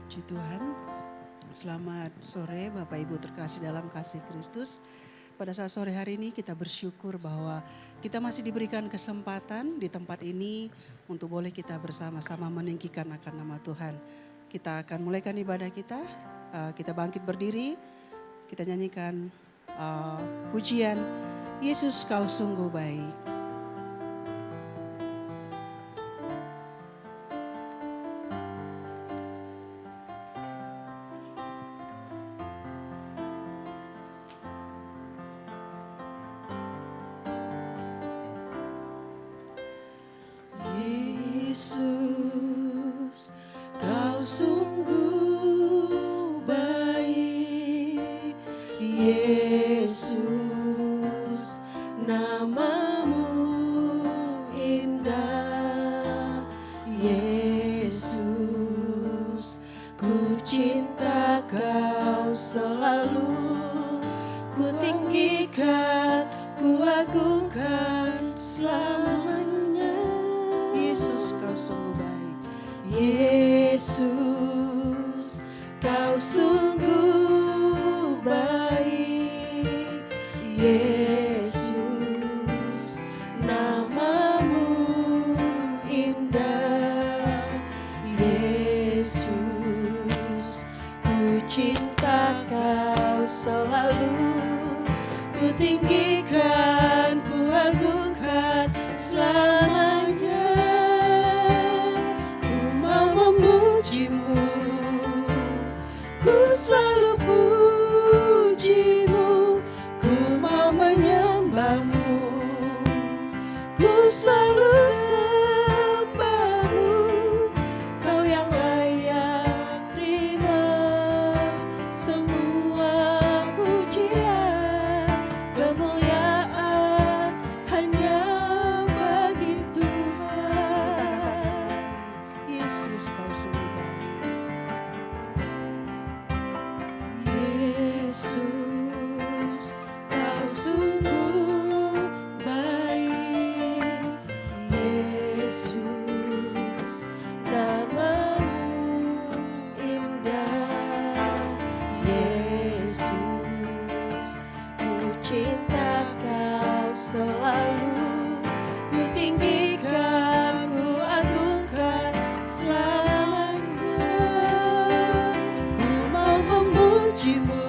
Puji Tuhan, selamat sore Bapak Ibu terkasih dalam kasih Kristus. Pada saat sore hari ini kita bersyukur bahwa kita masih diberikan kesempatan di tempat ini untuk boleh kita bersama-sama meninggikan akan nama Tuhan. Kita akan mulaikan ibadah kita, kita bangkit berdiri, kita nyanyikan pujian Yesus kau sungguh baik. Yesus, kau sungguh baik. Yesus, namamu indah. Yesus, ku cinta kau selalu. Ku tinggikan, ku agungkan selamanya. Yesus kau sungguh baik. Yesus kau sungguh baik. Yesus namamu indah. Yesus ku cinta kau selalu. Ku tinggikan, ku agungkan selamanya. Memujimu, ku selalu pujimu, ku mau menyembahmu, ku selalu sembahmu, kau yang layak terima semua pujian, kemuliaan hanya bagi Tuhan. Yesus kau sungguh baik. Yesus kau sungguh baik. Yesus namamu indah. Yesus ku cinta kau selalu. Ku tinggikan, ku agungkan selamanya. Ku mau memujimu,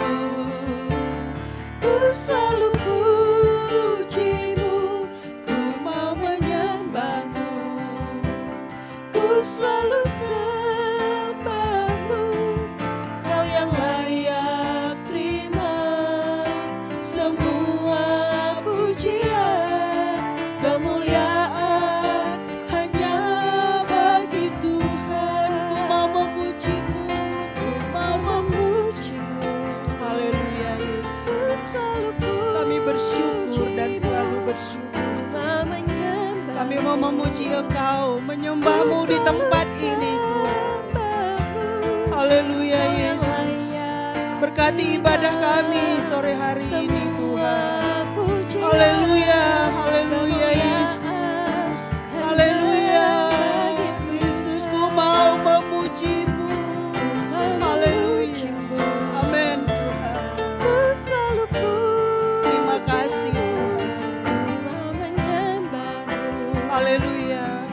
ku selalu pujimu, ku mau menyembahmu, ku selalu sembahmu, kau yang layak terima semua pujian, kemuliaan hanya bagi Tuhan. Ku mau memujimu, ku mau memujimu. Haleluya Yesus. Kami bersyukur dan selalu bersyukur. Kami mau memuji Engkau, menyembahmu di tempat ini Tuhan. Haleluya Yesus. Berkati ibadah kami sore hari ini Tuhan. Haleluya, haleluya Yesus. Haleluya Yesus, ku mau memujimu. Haleluya. Amin Tuhan. Terima kasih Tuhan. Haleluya.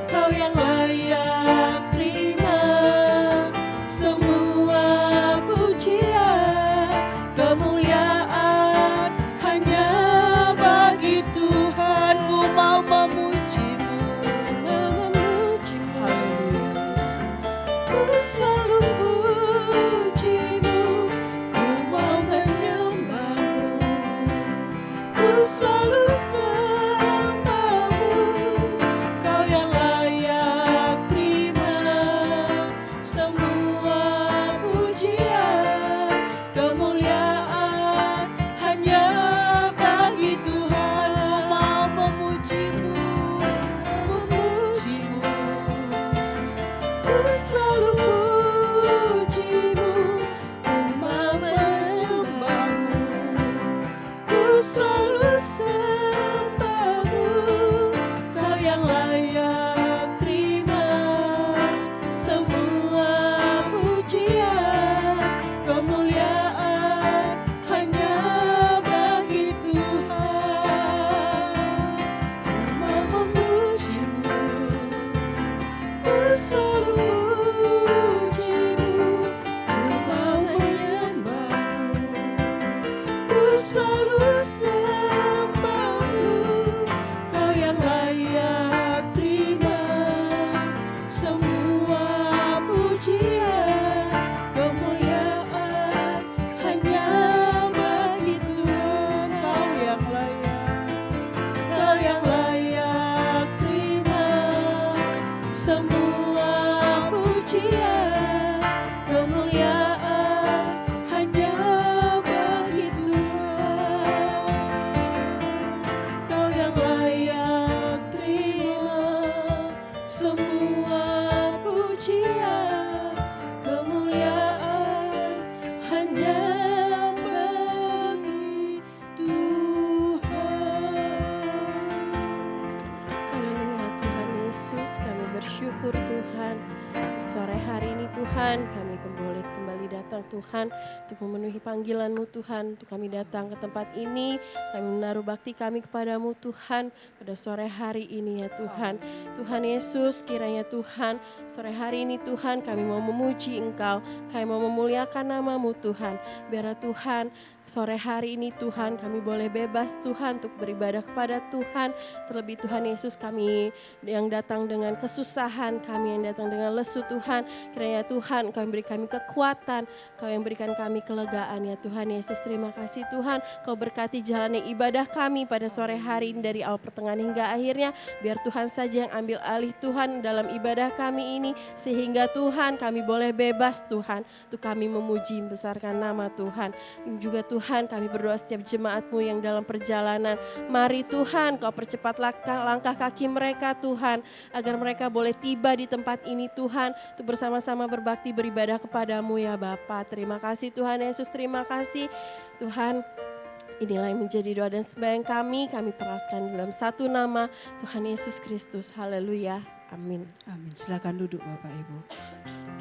Kau yang layak terima semua pujian, kemuliaan hanya bagi Tuhan. Ku mau memujimu. Haleluya Yesus. Ku selalu pujimu, ku mau menyembahmu, ku selalu selalu sembahmu, Kau yang layak terima semua pujian, kemuliaan hanya bagi Tuhan. Kau yang layak terima semua pujian, kemuliaan hanya bagi Tuhan. Kau yang layak terima semua pujian, kemuliaan hanya bagi Tuhan. Haleluya Tuhan Yesus, kami bersyukur Tuhan untuk sore hari ini Tuhan, kami boleh kembali datang Tuhan untuk memenuhi panggilan-Mu Tuhan, untuk kami datang ke tempat ini, kami menaruh bakti kami kepadamu Tuhan pada sore hari ini ya Tuhan. Tuhan Yesus, kiranya Tuhan sore hari ini Tuhan kami mau memuji Engkau, kami mau memuliakan nama-Mu Tuhan. Biar Tuhan sore hari ini Tuhan kami boleh bebas Tuhan untuk beribadah kepada Tuhan. Terlebih Tuhan Yesus, kami yang datang dengan kesusahan, kami yang datang dengan lesu Tuhan, kiranya Tuhan Kau yang beri kami kekuatan, Kau yang berikan kami kelegaan ya Tuhan Yesus. Terima kasih Tuhan, Kau berkati jalannya ibadah kami pada sore hari ini dari awal pertengahan hingga akhirnya. Biar Tuhan saja yang ambil alih Tuhan dalam ibadah kami ini, sehingga Tuhan kami boleh bebas Tuhan untuk kami memuji membesarkan nama Tuhan. Juga Tuhan kami berdoa setiap jemaat-Mu yang dalam perjalanan, mari Tuhan Kau percepat langkah kaki mereka Tuhan, agar mereka boleh tiba di tempat ini Tuhan, untuk bersama-sama berbakti beribadah kepadamu ya Bapa. Terima kasih Tuhan Yesus, terima kasih Tuhan. Inilah yang menjadi doa dan sembahyang kami peraskan dalam satu nama Tuhan Yesus Kristus. Haleluya, amin. Amin. Silakan duduk Bapak Ibu.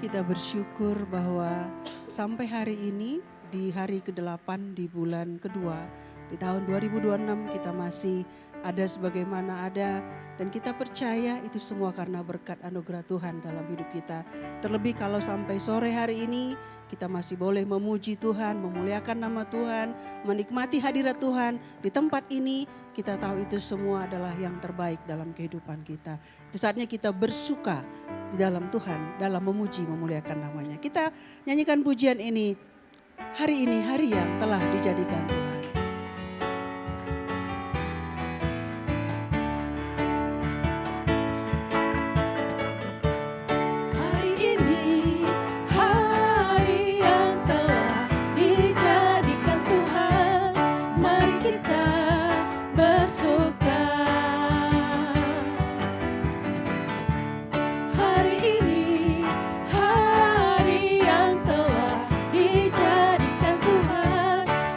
Kita bersyukur bahwa sampai hari ini di hari ke-8 di bulan kedua di tahun 2026 kita masih ada sebagaimana ada, dan kita percaya itu semua karena berkat anugerah Tuhan dalam hidup kita. Terlebih kalau sampai sore hari ini kita masih boleh memuji Tuhan, memuliakan nama Tuhan, menikmati hadirat Tuhan di tempat ini, kita tahu itu semua adalah yang terbaik dalam kehidupan kita. Itu saatnya kita bersuka di dalam Tuhan, dalam memuji, memuliakan namanya. Kita nyanyikan pujian ini, hari ini hari yang telah dijadikan Tuhan.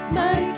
Mari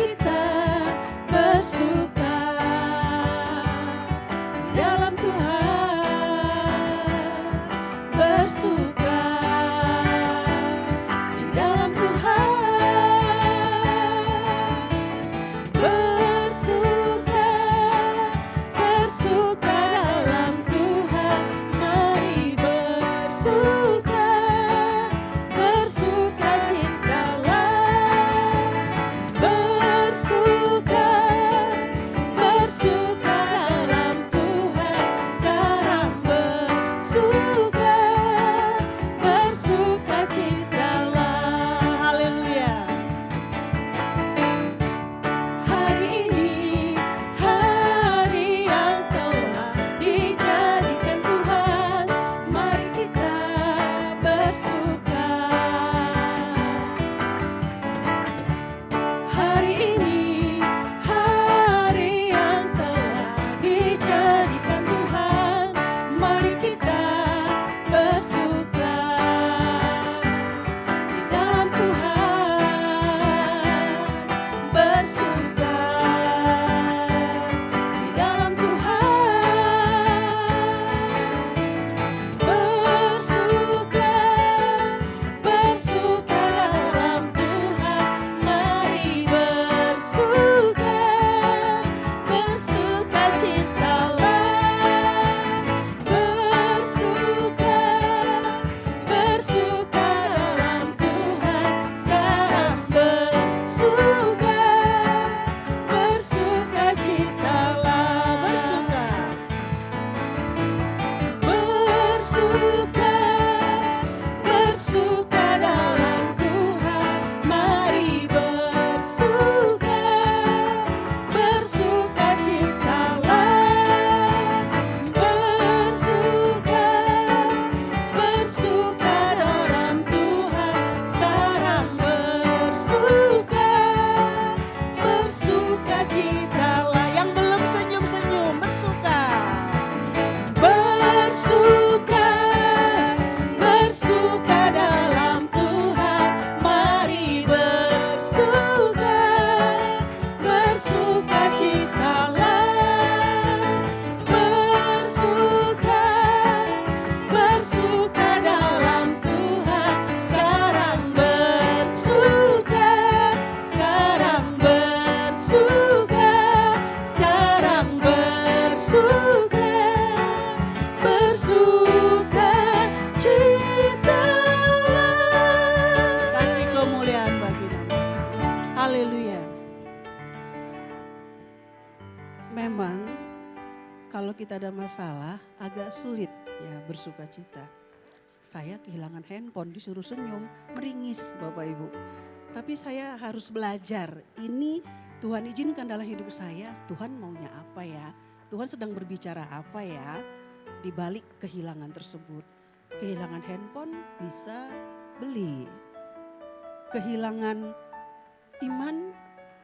Memang kalau kita ada masalah agak sulit ya bersuka cita. Saya kehilangan handphone disuruh senyum, meringis Bapak Ibu. Tapi saya harus belajar, ini Tuhan izinkan dalam hidup saya, Tuhan maunya apa ya? Tuhan sedang berbicara apa ya di balik kehilangan tersebut. Kehilangan handphone bisa beli. Kehilangan iman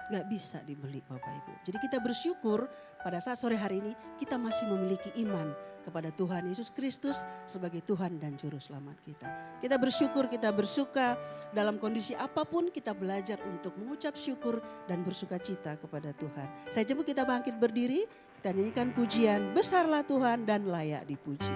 gak bisa dibeli Bapak Ibu. Jadi kita bersyukur pada saat sore hari ini kita masih memiliki iman kepada Tuhan Yesus Kristus sebagai Tuhan dan Juru Selamat kita. Kita bersyukur, kita bersuka dalam kondisi apapun kita belajar untuk mengucap syukur dan bersuka cita kepada Tuhan. Saya jemput kita bangkit berdiri, kita nyanyikan pujian Besarlah Tuhan dan layak dipuji.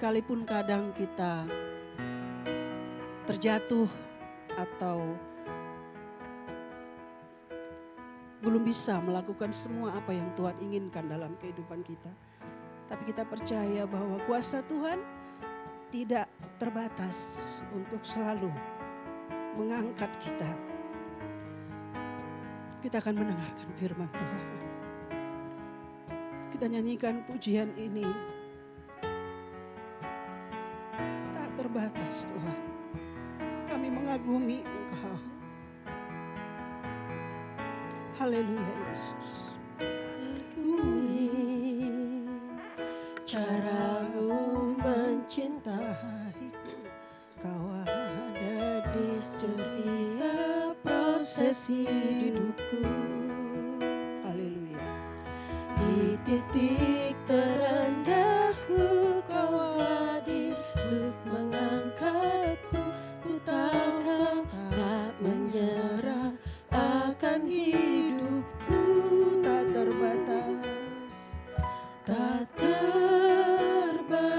Sekalipun kadang kita terjatuh atau belum bisa melakukan semua apa yang Tuhan inginkan dalam kehidupan kita. Tapi kita percaya bahwa kuasa Tuhan tidak terbatas untuk selalu mengangkat kita. Kita akan mendengarkan firman Tuhan. Kita nyanyikan pujian ini. Terbatas Tuhan, kami mengagumi Engkau. Haleluya Yesus. Caramu mencintaiku, Kau ada di setiap proses hidupku. titik terendahku kau hadir untuk mengangkatku. Ku takkan tak menyerah akan hidupku. Tak terbatas, Tak terbatas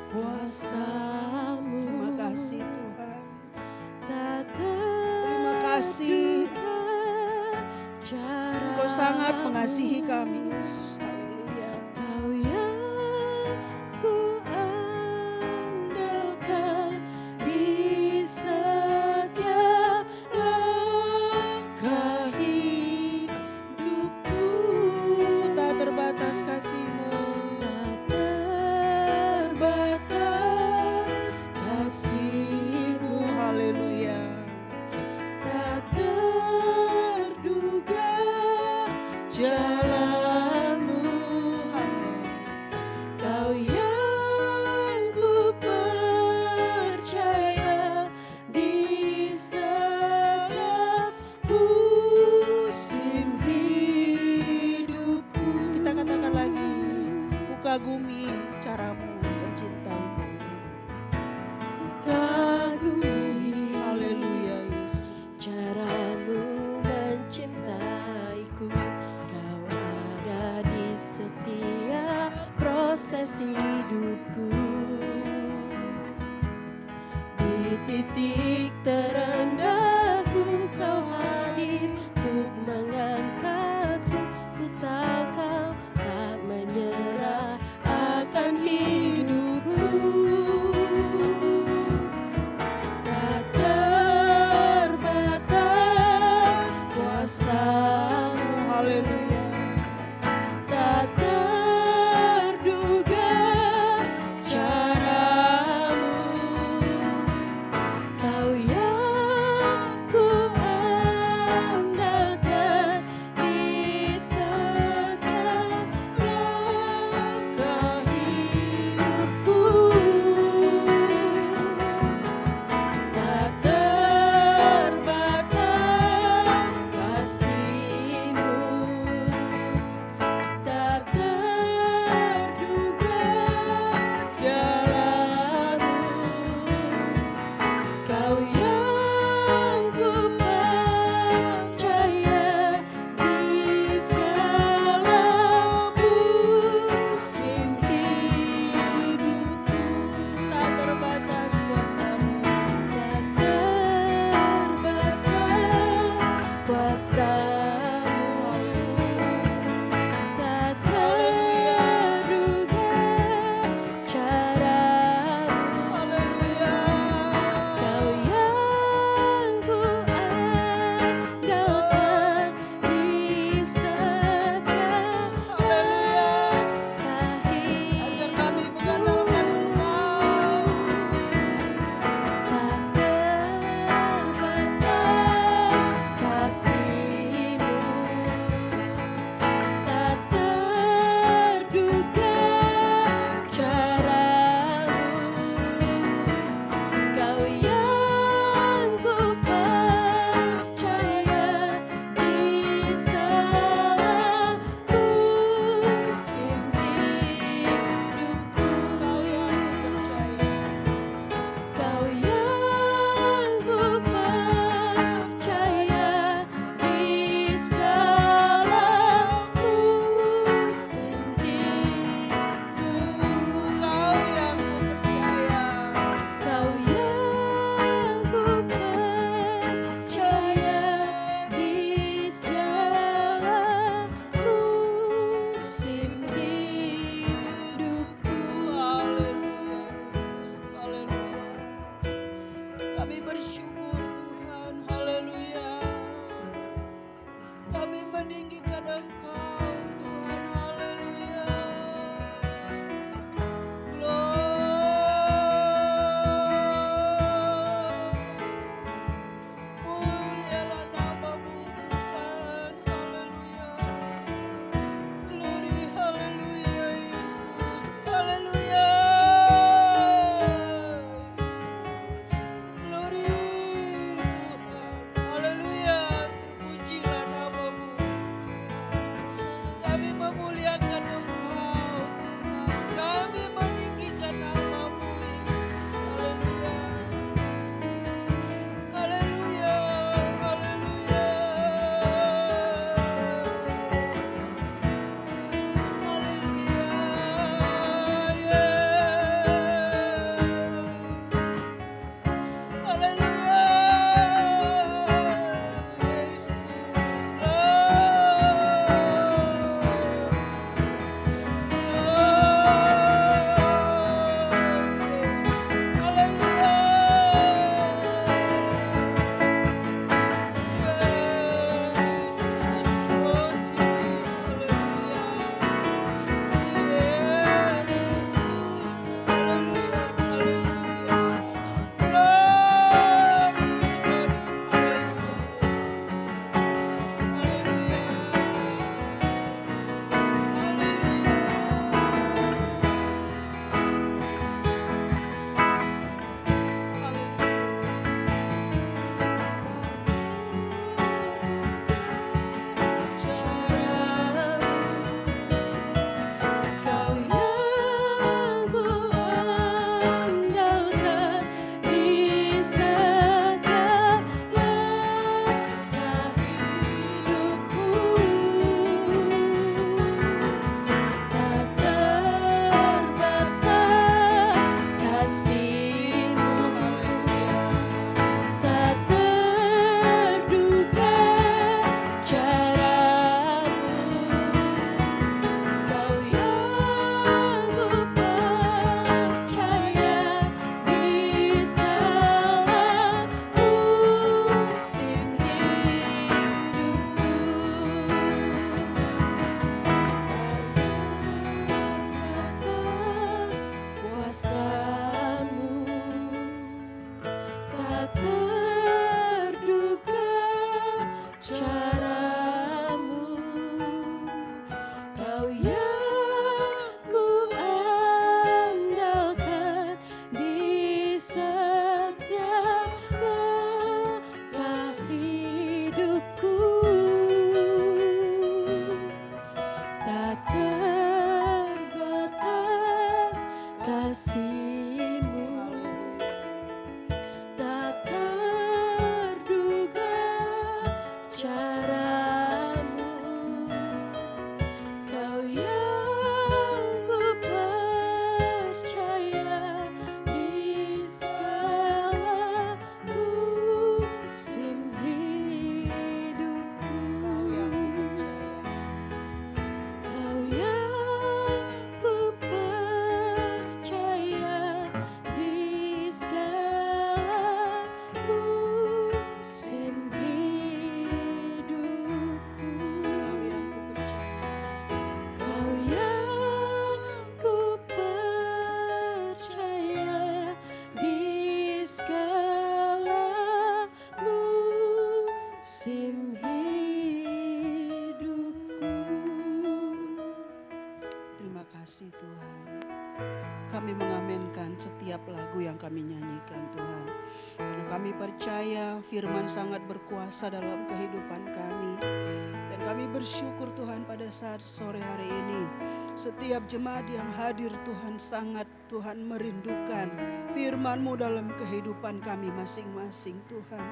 kuasamu. terima kasih Tuhan. Tak Terima kasih, terduga Engkau sangat caramu. mengasihi kami Yesus. Haleluya. Kau yang ku andalkan di setiap langkah hidupku. Tak terbatas kasih-Mu. Tak terbatas kasih-Mu. Haleluya. Tak terduga jalanmu. sim hidupku. Terima kasih Tuhan. Kami mengamenkan setiap lagu yang kami nyanyikan Tuhan. Karena kami percaya firman sangat berkuasa dalam kehidupan kami. Dan kami bersyukur Tuhan pada saat sore hari ini. Setiap jemaat yang hadir Tuhan sangat Tuhan merindukan firman-Mu dalam kehidupan kami masing-masing Tuhan.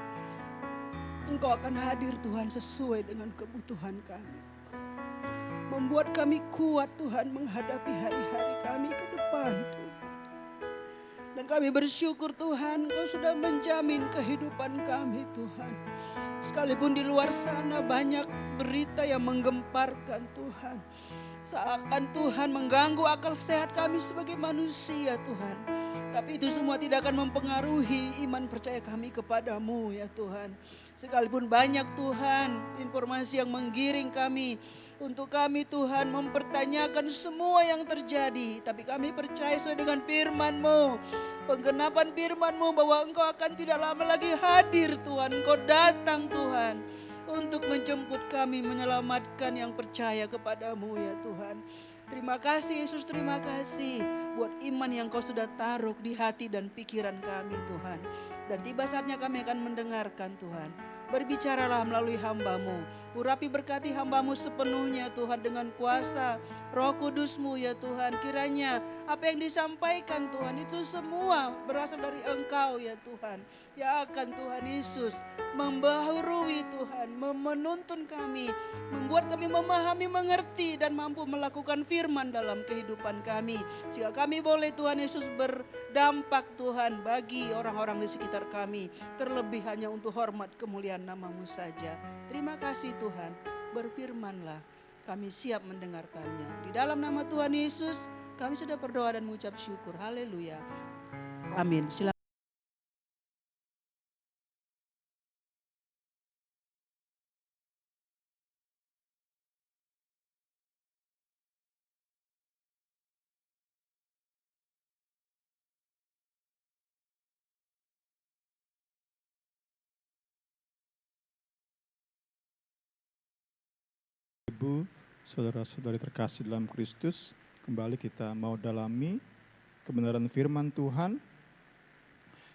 Engkau akan hadir Tuhan sesuai dengan kebutuhan kami. Membuat kami kuat Tuhan menghadapi hari-hari kami ke depan Tuhan. Dan kami bersyukur Tuhan Engkau sudah menjamin kehidupan kami Tuhan. Sekalipun di luar sana banyak berita yang menggemparkan Tuhan. Seakan Tuhan mengganggu akal sehat kami sebagai manusia Tuhan. Tapi itu semua tidak akan mempengaruhi iman percaya kami kepadamu ya Tuhan. Sekalipun banyak Tuhan informasi yang menggiring kami. Untuk kami Tuhan mempertanyakan semua yang terjadi. Tapi kami percaya sesuai dengan firman-Mu. Penggenapan firman-Mu bahwa Engkau akan tidak lama lagi hadir Tuhan. Engkau datang Tuhan. Untuk menjemput kami menyelamatkan yang percaya kepadamu ya Tuhan. Terima kasih Yesus, terima kasih buat iman yang Kau sudah taruh di hati dan pikiran kami Tuhan. Dan tiba saatnya kami akan mendengarkan Tuhan. Berbicaralah melalui hamba-Mu. Urapi berkati hamba-Mu sepenuhnya Tuhan dengan kuasa Roh Kudus-Mu ya Tuhan. Kiranya apa yang disampaikan Tuhan itu semua berasal dari Engkau ya Tuhan. Ya akan Tuhan Yesus membaharui Tuhan, menuntun kami, membuat kami memahami, mengerti dan mampu melakukan firman dalam kehidupan kami. Sehingga kami boleh Tuhan Yesus berdampak Tuhan bagi orang-orang di sekitar kami. Terlebih hanya untuk hormat kemuliaan nama-Mu saja. Terima kasih Tuhan, berfirmanlah, kami siap mendengarkannya. Di dalam nama Tuhan Yesus kami sudah berdoa dan mengucap syukur. Haleluya. Amin. Silakan. Ibu, saudara-saudari terkasih dalam Kristus, kembali kita mau dalami kebenaran firman Tuhan.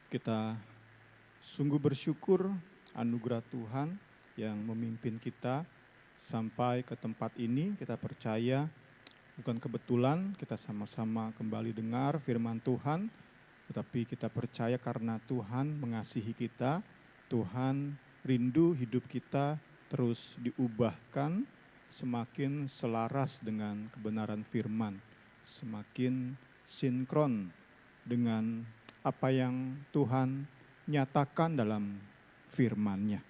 Kita sungguh bersyukur anugerah Tuhan yang memimpin kita sampai ke tempat ini. Kita percaya bukan kebetulan kita sama-sama kembali dengar firman Tuhan, tetapi kita percaya karena Tuhan mengasihi kita, Tuhan rindu hidup kita terus diubahkan semakin selaras dengan kebenaran firman, semakin sinkron dengan apa yang Tuhan nyatakan dalam firman-Nya.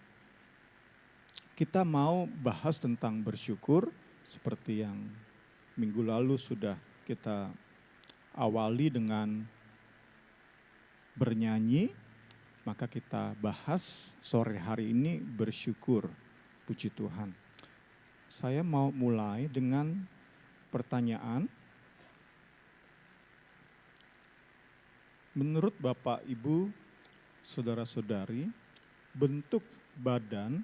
Kita mau bahas tentang bersyukur seperti yang minggu lalu sudah kita awali dengan bernyanyi, maka kita bahas sore hari ini bersyukur, puji Tuhan. Saya mau mulai dengan pertanyaan. Menurut Bapak, Ibu, saudara-saudari, bentuk badan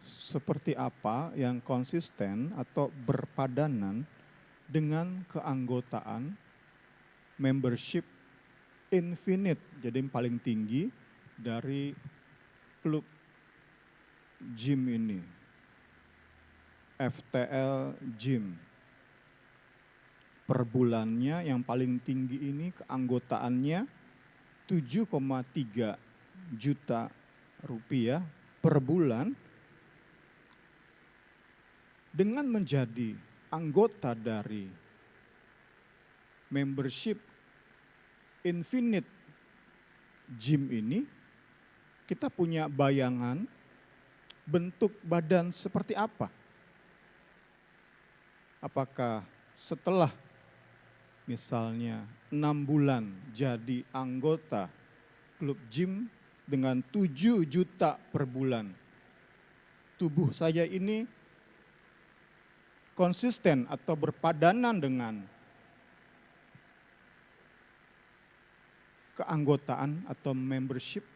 seperti apa yang konsisten atau berpadanan dengan keanggotaan membership infinite, jadi yang paling tinggi dari klub gym ini, FTL Gym. Per bulannya yang paling tinggi ini keanggotaannya 7,3 juta rupiah per bulan. Dengan menjadi anggota dari membership Infinite Gym ini, kita punya bayangan bentuk badan seperti apa? Apakah setelah misalnya 6 bulan jadi anggota klub gym dengan 7 juta per bulan, tubuh saya ini konsisten atau berpadanan dengan keanggotaan atau membership?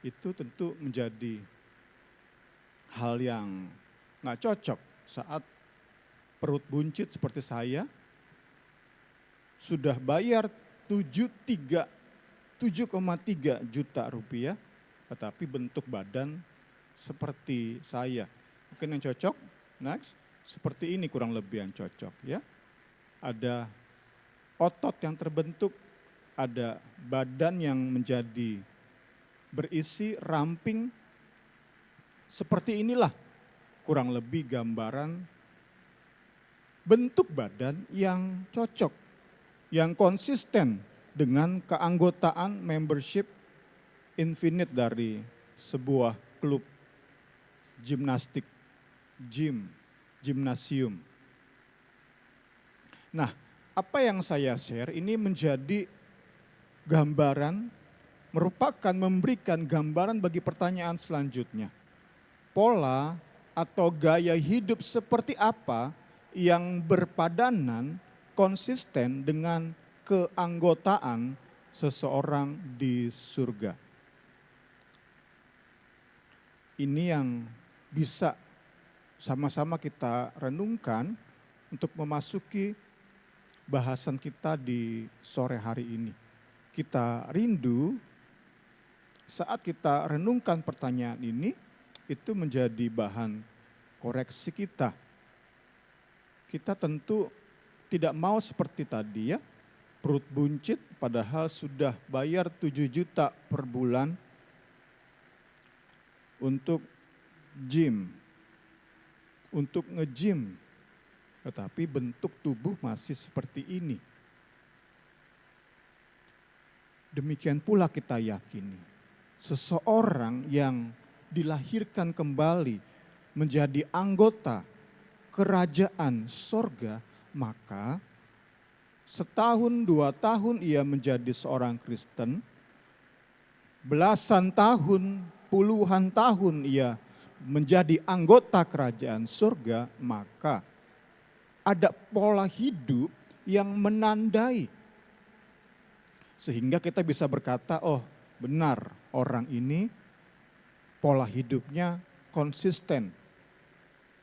Itu tentu menjadi hal yang nggak cocok saat perut buncit seperti saya, sudah bayar 7,3 juta rupiah, tetapi bentuk badan seperti saya. Mungkin yang cocok, next, seperti ini kurang lebih yang cocok ya. Ada otot yang terbentuk, ada badan yang menjadi berisi ramping. Seperti inilah kurang lebih gambaran bentuk badan yang cocok, yang konsisten dengan keanggotaan membership infinite dari sebuah klub gimnastik, gimnasium. Nah, apa yang saya share ini menjadi gambaran, memberikan gambaran bagi pertanyaan selanjutnya. Pola atau gaya hidup seperti apa yang berpadanan konsisten dengan keanggotaan seseorang di surga. Ini yang bisa sama-sama kita renungkan untuk memasuki bahasan kita di sore hari ini. Kita rindu saat kita renungkan pertanyaan ini, itu menjadi bahan koreksi kita. Kita tentu tidak mau seperti tadi ya, perut buncit padahal sudah bayar 7 juta per bulan untuk gym, untuk nge-gym, tetapi bentuk tubuh masih seperti ini. Demikian pula kita yakini, seseorang yang dilahirkan kembali menjadi anggota kerajaan sorga, maka setahun 2 tahun ia menjadi seorang Kristen, belasan tahun, puluhan tahun ia menjadi anggota kerajaan surga, maka ada pola hidup yang menandai. Sehingga kita bisa berkata, oh benar orang ini pola hidupnya konsisten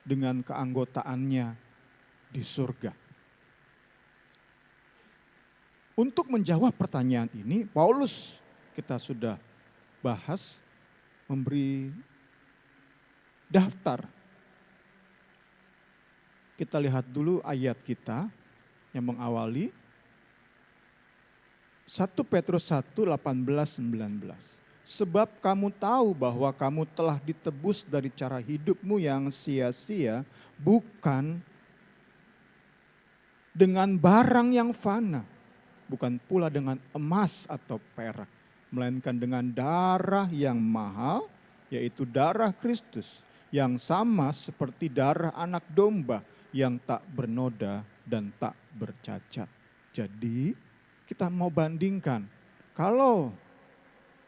dengan keanggotaannya di surga. Untuk menjawab pertanyaan ini, Paulus kita sudah bahas memberi daftar. Kita lihat dulu ayat kita yang mengawali 1 Petrus 1, 18-19. Sebab kamu tahu bahwa kamu telah ditebus dari cara hidupmu yang sia-sia, bukan dengan barang yang fana, bukan pula dengan emas atau perak, melainkan dengan darah yang mahal, yaitu darah Kristus, yang sama seperti darah anak domba yang tak bernoda dan tak bercacat. Jadi kita mau bandingkan, kalau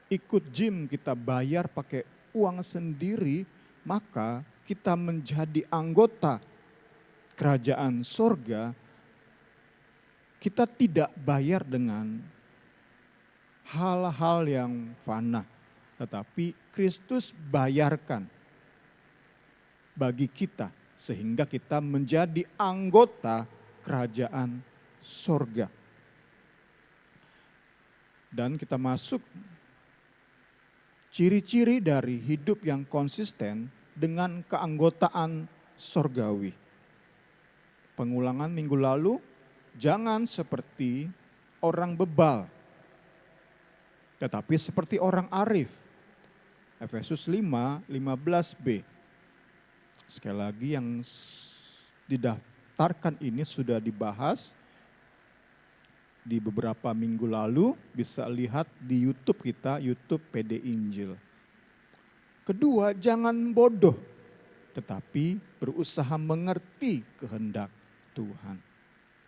ikut gym kita bayar pakai uang sendiri, maka kita menjadi anggota kerajaan sorga, kita tidak bayar dengan hal-hal yang fana, tetapi Kristus bayarkan bagi kita sehingga kita menjadi anggota kerajaan sorga. Dan kita masuk ciri-ciri dari hidup yang konsisten dengan keanggotaan sorgawi. Pengulangan minggu lalu, jangan seperti orang bebal, tetapi seperti orang arif. Efesus 5, 15b. Sekali lagi yang didaftarkan ini sudah dibahas di beberapa minggu lalu, bisa lihat di YouTube kita, YouTube PD Injil. Kedua, jangan bodoh, tetapi berusaha mengerti kehendak Tuhan.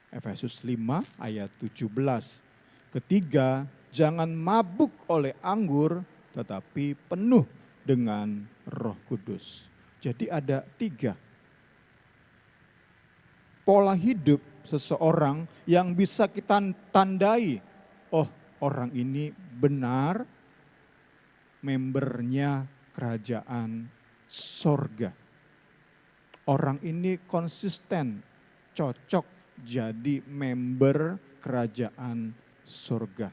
Efesus 5 ayat 17. Ketiga, jangan mabuk oleh anggur, tetapi penuh dengan Roh Kudus. Jadi ada 3 pola hidup seseorang yang bisa kita tandai, oh orang ini benar membernya kerajaan sorga. Orang ini konsisten, cocok jadi member kerajaan surga.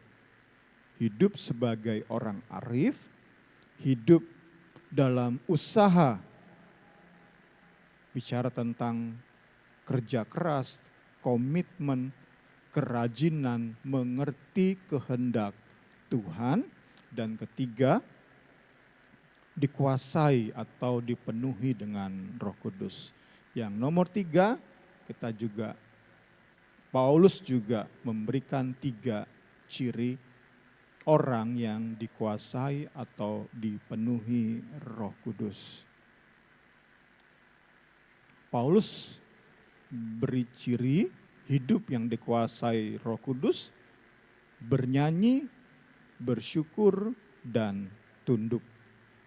Hidup sebagai orang arif, hidup dalam usaha, bicara tentang kerja keras, komitmen, kerajinan, mengerti kehendak Tuhan. Dan ketiga, dikuasai atau dipenuhi dengan Roh Kudus. Yang nomor 3, Paulus juga memberikan 3 ciri orang yang dikuasai atau dipenuhi Roh Kudus. Paulus beri ciri hidup yang dikuasai Roh Kudus, bernyanyi, bersyukur, dan tunduk.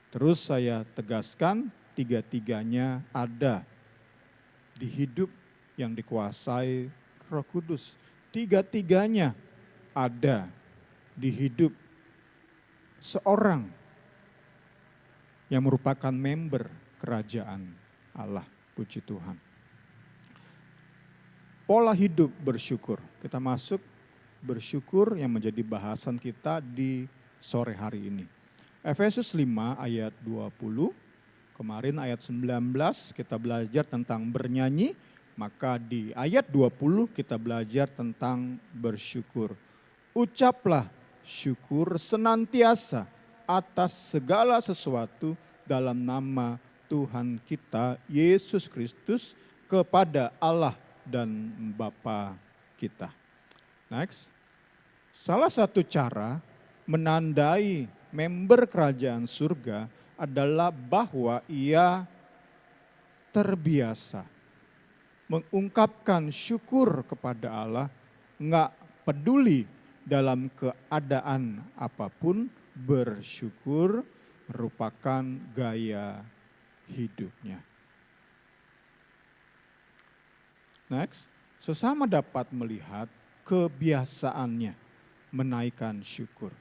Terus saya tegaskan, 3-tiganya ada di hidup yang dikuasai Roh Kudus. 3-tiganya ada di hidup seorang yang merupakan member kerajaan Allah. Puji Tuhan. Pola hidup bersyukur. Kita masuk bersyukur yang menjadi bahasan kita di sore hari ini. Efesus 5 ayat 20, kemarin ayat 19 kita belajar tentang bernyanyi, maka di ayat 20 kita belajar tentang bersyukur. Ucaplah syukur senantiasa atas segala sesuatu dalam nama Tuhan kita Yesus Kristus kepada Allah dan Bapa kita. Next. Salah satu cara menandai member kerajaan surga adalah bahwa ia terbiasa mengungkapkan syukur kepada Allah, enggak peduli dalam keadaan apapun, bersyukur merupakan gaya hidupnya. Next, sesama dapat melihat kebiasaannya menaikkan syukur.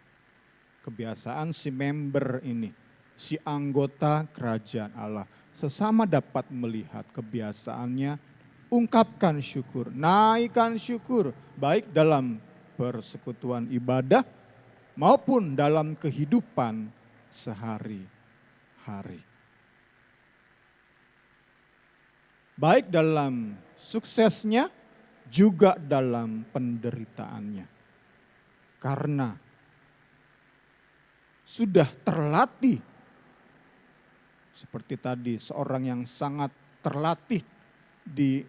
Kebiasaan si member ini, si anggota kerajaan Allah, sesama dapat melihat kebiasaannya, ungkapkan syukur, naikkan syukur, baik dalam persekutuan ibadah maupun dalam kehidupan sehari-hari. Baik dalam suksesnya juga dalam penderitaannya. Karena sudah terlatih, seperti tadi seorang yang sangat terlatih di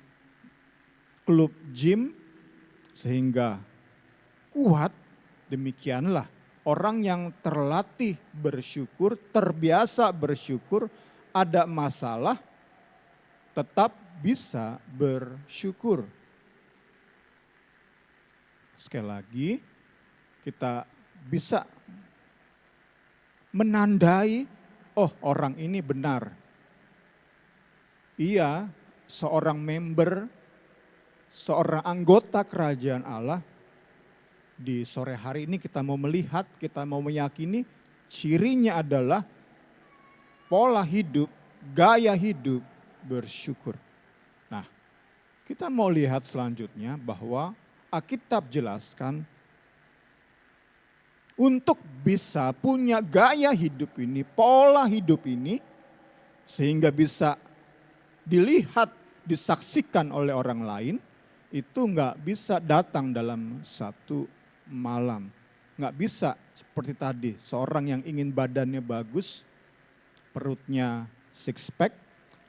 klub gym sehingga kuat, demikianlah orang yang terlatih bersyukur, terbiasa bersyukur, ada masalah tetap bisa bersyukur. Sekali lagi, kita bisa menandai, oh orang ini benar. Ia seorang member, seorang anggota kerajaan Allah. Di sore hari ini kita mau melihat, kita mau meyakini cirinya adalah pola hidup, gaya hidup bersyukur. Nah, kita mau lihat selanjutnya bahwa Alkitab jelaskan untuk bisa punya gaya hidup ini, pola hidup ini, sehingga bisa dilihat, disaksikan oleh orang lain, itu enggak bisa datang dalam satu malam. Enggak bisa seperti tadi, seorang yang ingin badannya bagus, perutnya six pack,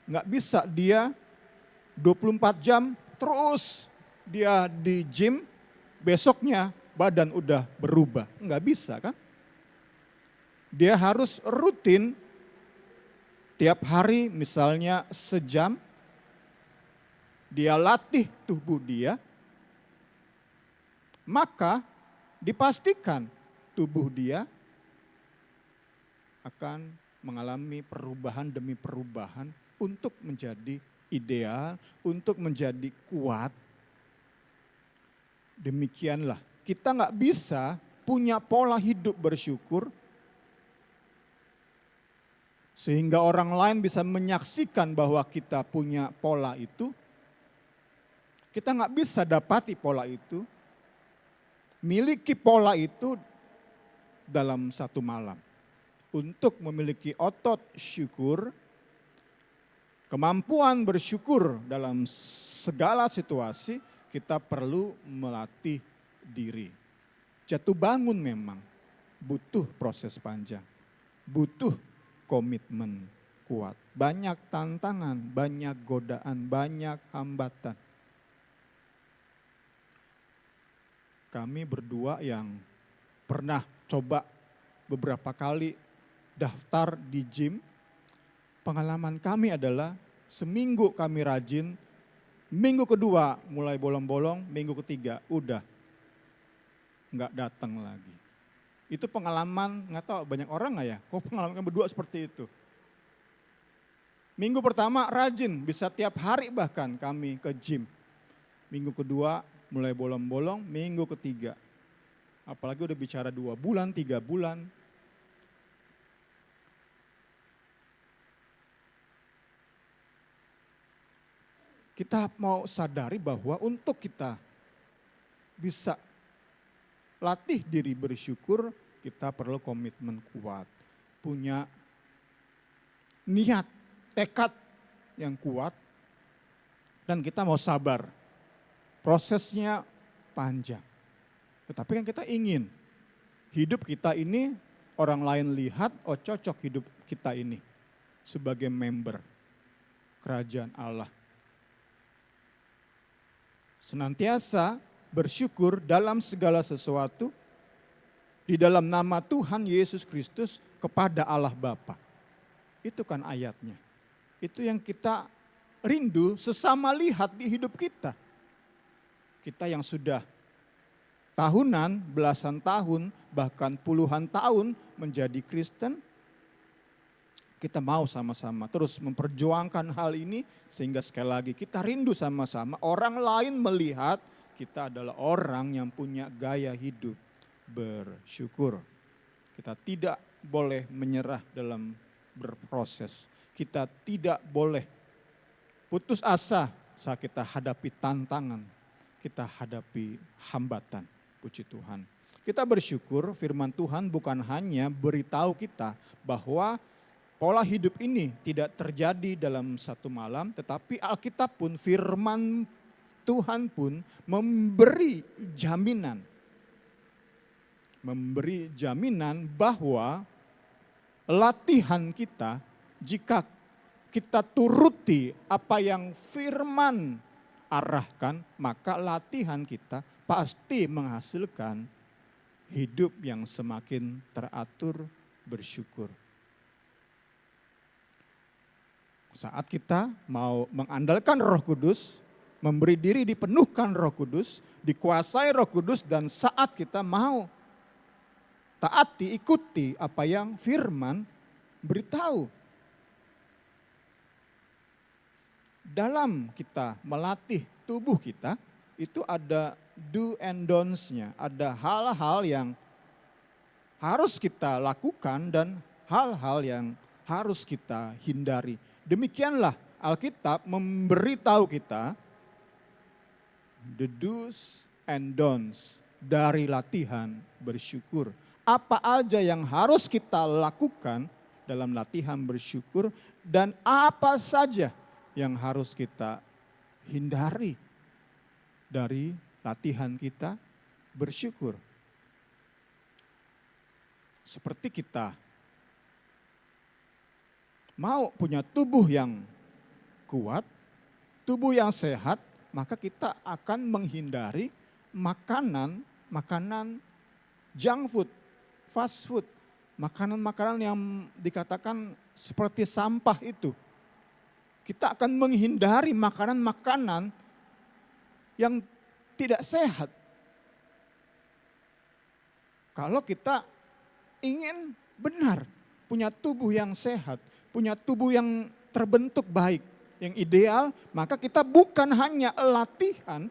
enggak bisa dia 24 jam terus dia di gym, besoknya badan udah berubah. Enggak bisa kan? Dia harus rutin tiap hari misalnya sejam, dia latih tubuh dia, maka dipastikan tubuh dia akan mengalami perubahan demi perubahan untuk menjadi ideal, untuk menjadi kuat. Demikianlah, kita nggak bisa punya pola hidup bersyukur sehingga orang lain bisa menyaksikan bahwa kita punya pola itu, kita nggak bisa dapati pola itu, miliki pola itu dalam satu malam. Untuk memiliki otot syukur, kemampuan bersyukur dalam segala situasi, kita perlu melatih diri. Jatuh bangun memang butuh proses panjang, butuh komitmen kuat. Banyak tantangan, banyak godaan, banyak hambatan. Kami berdua yang pernah coba beberapa kali daftar di gym, pengalaman kami adalah seminggu kami rajin, minggu kedua mulai bolong-bolong, minggu ketiga udah nggak datang lagi. Itu pengalaman, nggak tahu banyak orang nggak ya, kok pengalaman kami berdua seperti itu. Minggu pertama rajin, bisa tiap hari bahkan kami ke gym. Minggu kedua mulai bolong-bolong, minggu ketiga. Apalagi udah bicara 2 bulan, 3 bulan. Kita mau sadari bahwa untuk kita bisa latih diri bersyukur, kita perlu komitmen kuat. Punya niat, tekad yang kuat, dan kita mau sabar. Prosesnya panjang. Tetapi kan kita ingin hidup kita ini orang lain lihat, oh cocok hidup kita ini sebagai member kerajaan Allah. Senantiasa bersyukur dalam segala sesuatu di dalam nama Tuhan Yesus Kristus kepada Allah Bapa. Itu kan ayatnya. Itu yang kita rindu sesama lihat di hidup kita. Kita yang sudah tahunan, belasan tahun, bahkan puluhan tahun menjadi Kristen, kita mau sama-sama terus memperjuangkan hal ini sehingga sekali lagi kita rindu sama-sama orang lain melihat kita adalah orang yang punya gaya hidup bersyukur. Kita tidak boleh menyerah dalam berproses. Kita tidak boleh putus asa saat kita hadapi tantangan, kita hadapi hambatan. Puji Tuhan. Kita bersyukur firman Tuhan bukan hanya beritahu kita bahwa pola hidup ini tidak terjadi dalam satu malam, tetapi Alkitab pun, firman Tuhan pun memberi jaminan. Memberi jaminan bahwa latihan kita, jika kita turuti apa yang firman arahkan, maka latihan kita pasti menghasilkan hidup yang semakin teratur bersyukur. Saat kita mau mengandalkan Roh Kudus, memberi diri dipenuhkan Roh Kudus, dikuasai Roh Kudus, dan saat kita mau taati, ikuti apa yang firman beritahu. Dalam kita melatih tubuh kita, itu ada do and don'ts-nya, ada hal-hal yang harus kita lakukan dan hal-hal yang harus kita hindari. Demikianlah Alkitab memberitahu kita the do's and don'ts dari latihan bersyukur. Apa aja yang harus kita lakukan dalam latihan bersyukur dan apa saja yang harus kita hindari dari latihan kita bersyukur. Seperti kita mau punya tubuh yang kuat, tubuh yang sehat, maka kita akan menghindari makanan junk food, fast food, makanan-makanan yang dikatakan seperti sampah itu. Kita akan menghindari makanan-makanan yang tidak sehat. Kalau kita ingin benar punya tubuh yang sehat, punya tubuh yang terbentuk baik, yang ideal, maka kita bukan hanya latihan,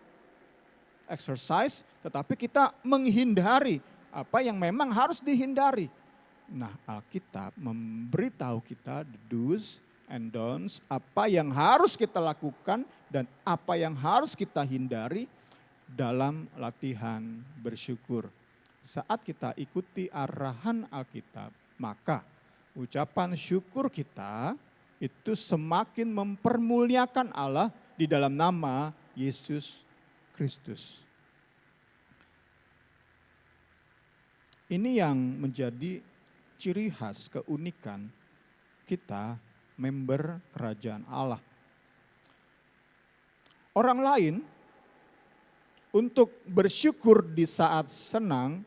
exercise, tetapi kita menghindari apa yang memang harus dihindari. Nah, Alkitab memberitahu kita the do's and don'ts, apa yang harus kita lakukan dan apa yang harus kita hindari dalam latihan bersyukur. Saat kita ikuti arahan Alkitab, maka ucapan syukur kita itu semakin mempermuliakan Allah di dalam nama Yesus Kristus. Ini yang menjadi ciri khas keunikan kita member kerajaan Allah. Orang lain untuk bersyukur di saat senang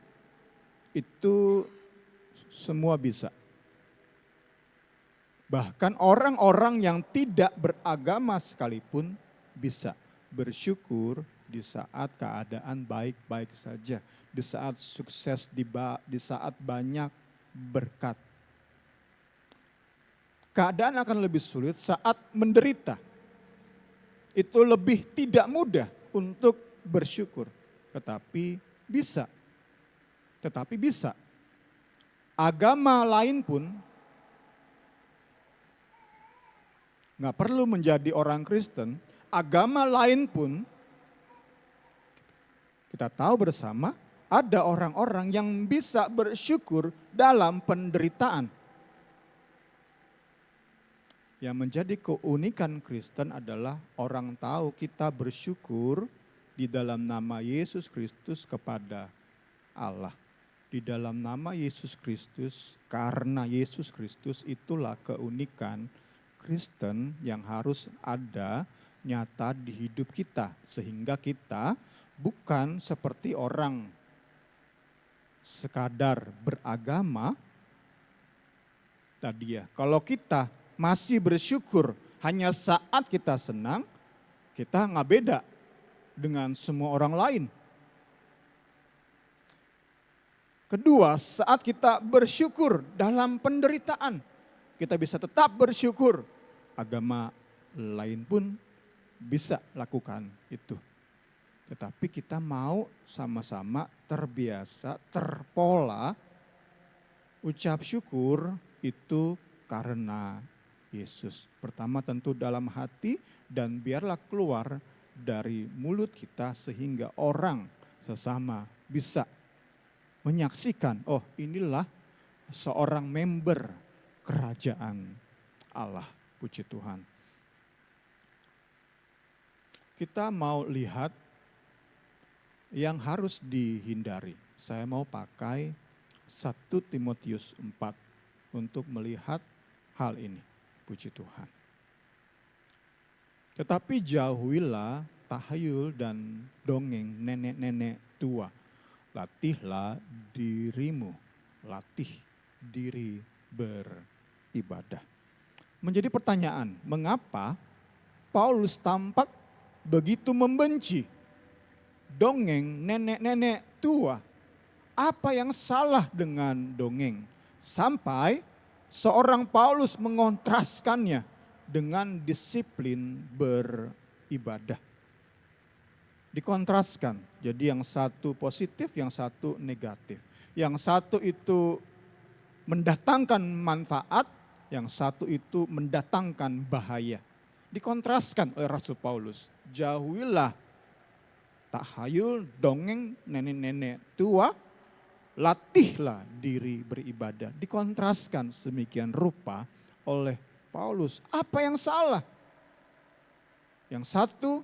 itu semua bisa. Bahkan orang-orang yang tidak beragama sekalipun bisa bersyukur di saat keadaan baik-baik saja, di saat sukses, di saat banyak berkat. Keadaan akan lebih sulit saat menderita. Itu lebih tidak mudah untuk bersyukur, tetapi bisa. Agama lain pun nggak perlu menjadi orang Kristen, agama lain pun kita tahu bersama ada orang-orang yang bisa bersyukur dalam penderitaan. Yang menjadi keunikan Kristen adalah orang tahu kita bersyukur di dalam nama Yesus Kristus kepada Allah. Di dalam nama Yesus Kristus, karena Yesus Kristus itulah keunikan Kristen yang harus ada nyata di hidup kita. Sehingga kita bukan seperti orang sekadar beragama tadi ya. Kalau kita masih bersyukur hanya saat kita senang, kita nggak beda dengan semua orang lain. Kedua, saat kita bersyukur dalam penderitaan, kita bisa tetap bersyukur. Agama lain pun bisa lakukan itu. Tetapi kita mau sama-sama terbiasa, terpola, ucap syukur itu karena Yesus. Pertama tentu dalam hati dan biarlah keluar dari mulut kita sehingga orang sesama bisa menyaksikan, oh inilah seorang member kerajaan Allah. Puji Tuhan. Kita mau lihat yang harus dihindari. Saya mau pakai 1 Timotius 4 untuk melihat hal ini. Puji Tuhan. Tetapi jauhilah tahayul dan dongeng nenek-nenek tua. Latihlah dirimu, latih diri beribadah. Menjadi pertanyaan, mengapa Paulus tampak begitu membenci dongeng nenek-nenek tua? Apa yang salah dengan dongeng? Sampai seorang Paulus mengontraskannya dengan disiplin beribadah. Dikontraskan, jadi yang satu positif, yang satu negatif. Yang satu itu mendatangkan manfaat, yang satu itu mendatangkan bahaya. Dikontraskan oleh Rasul Paulus. Jauhilah tahayul, dongeng, nenek-nenek tua, latihlah diri beribadah. Dikontraskan semikian rupa oleh Paulus. Apa yang salah? Yang satu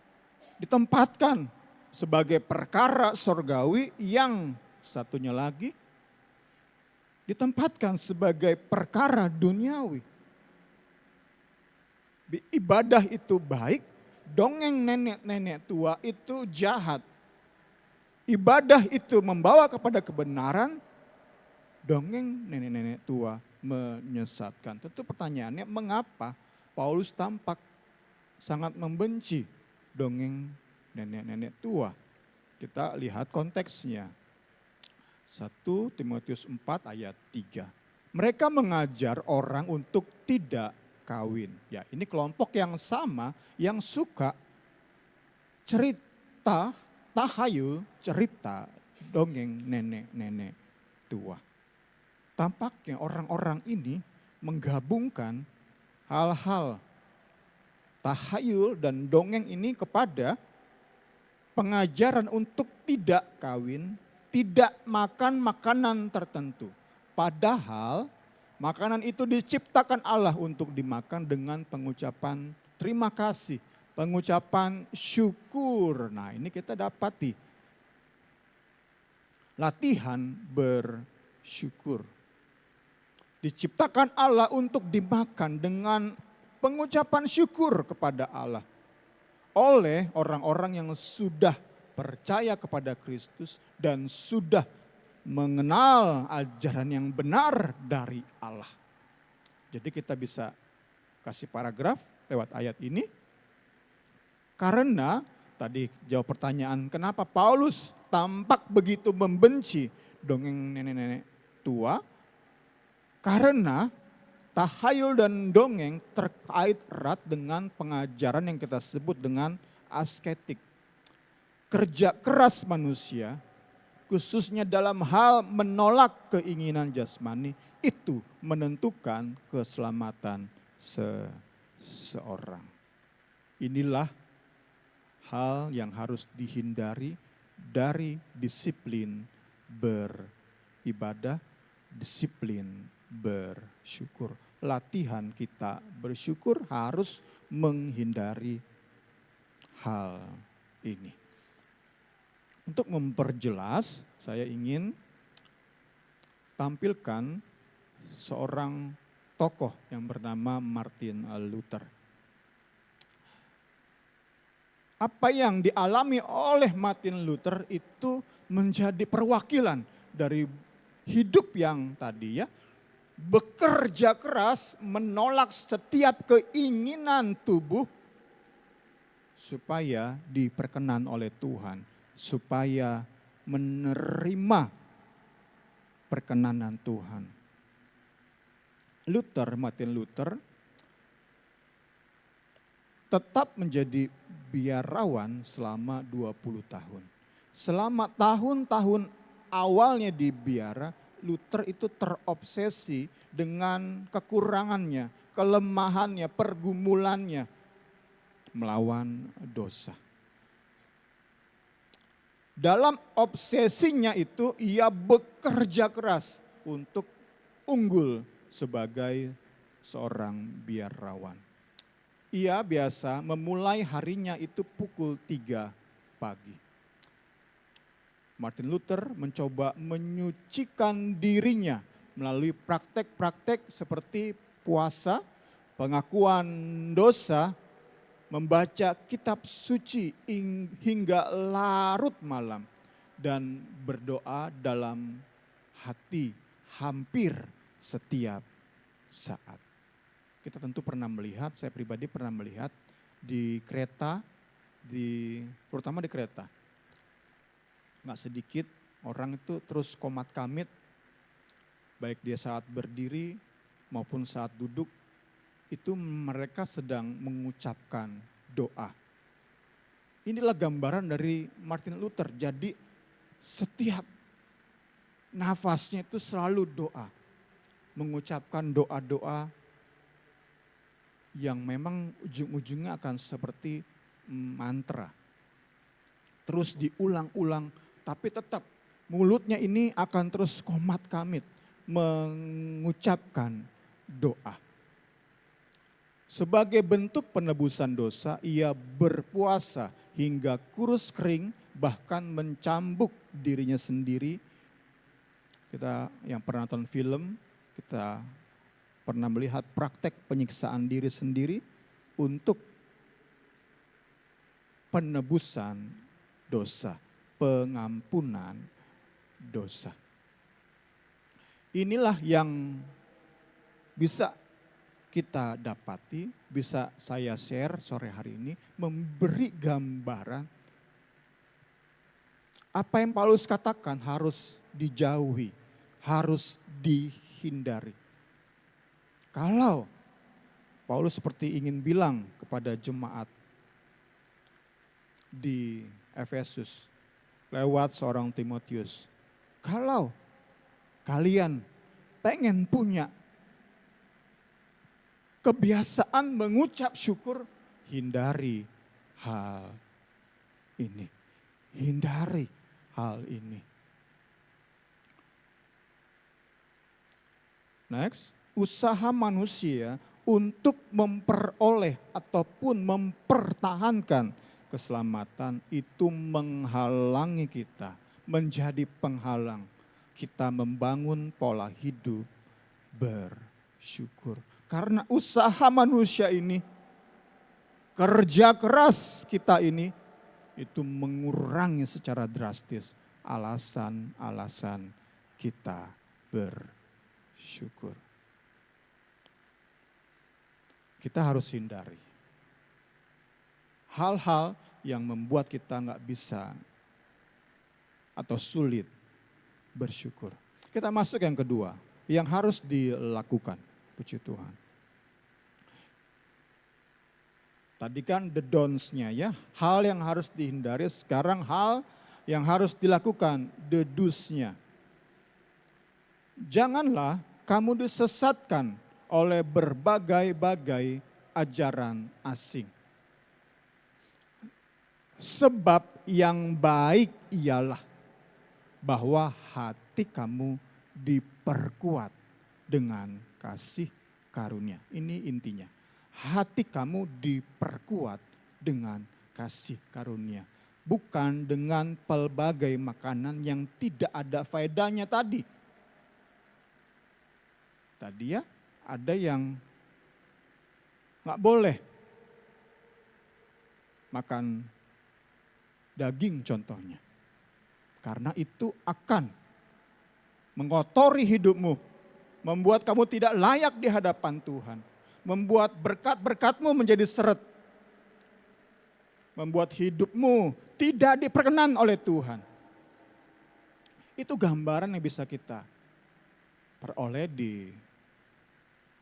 ditempatkan sebagai perkara sorgawi, yang satunya lagi ditempatkan sebagai perkara duniawi. Ibadah itu baik, dongeng nenek-nenek tua itu jahat. Ibadah itu membawa kepada kebenaran, dongeng nenek-nenek tua menyesatkan. Tentu pertanyaannya, mengapa Paulus tampak sangat membenci dongeng nenek-nenek tua? Kita lihat konteksnya. 1 Timotius 4 ayat 3. Mereka mengajar orang untuk tidak kawin. Ya, ini kelompok yang sama yang suka cerita tahayul, cerita dongeng nenek-nenek tua. tampaknya orang-orang ini menggabungkan hal-hal tahayul dan dongeng ini kepada pengajaran untuk tidak kawin, tidak makan makanan tertentu. Padahal makanan itu diciptakan Allah untuk dimakan dengan pengucapan terima kasih, pengucapan syukur. Nah, ini kita dapati latihan bersyukur. Diciptakan Allah untuk dimakan dengan pengucapan syukur kepada Allah oleh orang-orang yang sudah percaya kepada Kristus dan sudah mengenal ajaran yang benar dari Allah. Jadi kita bisa kasih paragraf lewat ayat ini. Karena tadi jawab pertanyaan kenapa Paulus tampak begitu membenci dongeng nenek-nenek tua. Karena tahayul dan dongeng terkait erat dengan pengajaran yang kita sebut dengan asketik. Kerja keras manusia, khususnya dalam hal menolak keinginan jasmani, itu menentukan keselamatan seseorang. Inilah hal yang harus dihindari dari disiplin beribadah, disiplin bersyukur. Latihan kita bersyukur harus menghindari hal ini. Untuk memperjelas, saya ingin tampilkan seorang tokoh yang bernama Martin Luther. Apa yang dialami oleh Martin Luther itu menjadi perwakilan dari hidup yang tadi ya, bekerja keras menolak setiap keinginan tubuh supaya diperkenan oleh Tuhan, supaya menerima perkenanan Tuhan. Martin Luther tetap menjadi biarawan selama 20 tahun. Selama tahun-tahun awalnya di biara, Luther itu terobsesi dengan kekurangannya, kelemahannya, pergumulannya melawan dosa. Dalam obsesinya itu ia bekerja keras untuk unggul sebagai seorang biarawan. Ia biasa memulai harinya itu pukul 3 pagi. Martin Luther mencoba menyucikan dirinya melalui praktek-praktek seperti puasa, pengakuan dosa, membaca kitab suci hingga larut malam, dan berdoa dalam hati hampir setiap saat. Kita tentu pernah melihat, saya pribadi pernah melihat di kereta, terutama di kereta. Nggak sedikit orang itu terus komat kamit, baik dia saat berdiri maupun saat duduk, itu mereka sedang mengucapkan doa. Inilah gambaran dari Martin Luther. Jadi setiap nafasnya itu selalu doa. Mengucapkan doa-doa yang memang ujung-ujungnya akan seperti mantra. Terus diulang-ulang, tapi tetap mulutnya ini akan terus komat kamit mengucapkan doa. Sebagai bentuk penebusan dosa, ia berpuasa hingga kurus kering, bahkan mencambuk dirinya sendiri. Kita yang pernah nonton film, kita pernah melihat praktek penyiksaan diri sendiri untuk penebusan dosa, pengampunan dosa. Inilah yang bisa kita dapati, bisa saya share sore hari ini, memberi gambaran apa yang Paulus katakan harus dijauhi, harus dihindari. Kalau Paulus seperti ingin bilang kepada jemaat di Efesus lewat seorang Timotius, kalau kalian pengen punya kebiasaan mengucap syukur, hindari hal ini. Hindari hal ini. Next, usaha manusia untuk memperoleh ataupun mempertahankan keselamatan itu menghalangi kita, menjadi penghalang kita membangun pola hidup bersyukur. Karena usaha manusia ini, kerja keras kita ini, itu mengurangi secara drastis alasan-alasan kita bersyukur. Kita harus hindari hal-hal yang membuat kita nggak bisa atau sulit bersyukur. Kita masuk yang kedua, yang harus dilakukan. Puji Tuhan. Tadi kan the don'ts-nya ya, hal yang harus dihindari, sekarang hal yang harus dilakukan, the do's-nya. Janganlah kamu disesatkan oleh berbagai-bagai ajaran asing. Sebab yang baik ialah bahwa hati kamu diperkuat dengan kasih karunia. Ini intinya. Hati kamu diperkuat dengan kasih karunia. Bukan dengan pelbagai makanan yang tidak ada faedahnya tadi. Tadi ya ada yang nggak boleh makan daging contohnya. Karena itu akan mengotori hidupmu. Membuat kamu tidak layak di hadapan Tuhan. Membuat berkat-berkatmu menjadi seret. Membuat hidupmu tidak diperkenan oleh Tuhan. Itu gambaran yang bisa kita peroleh di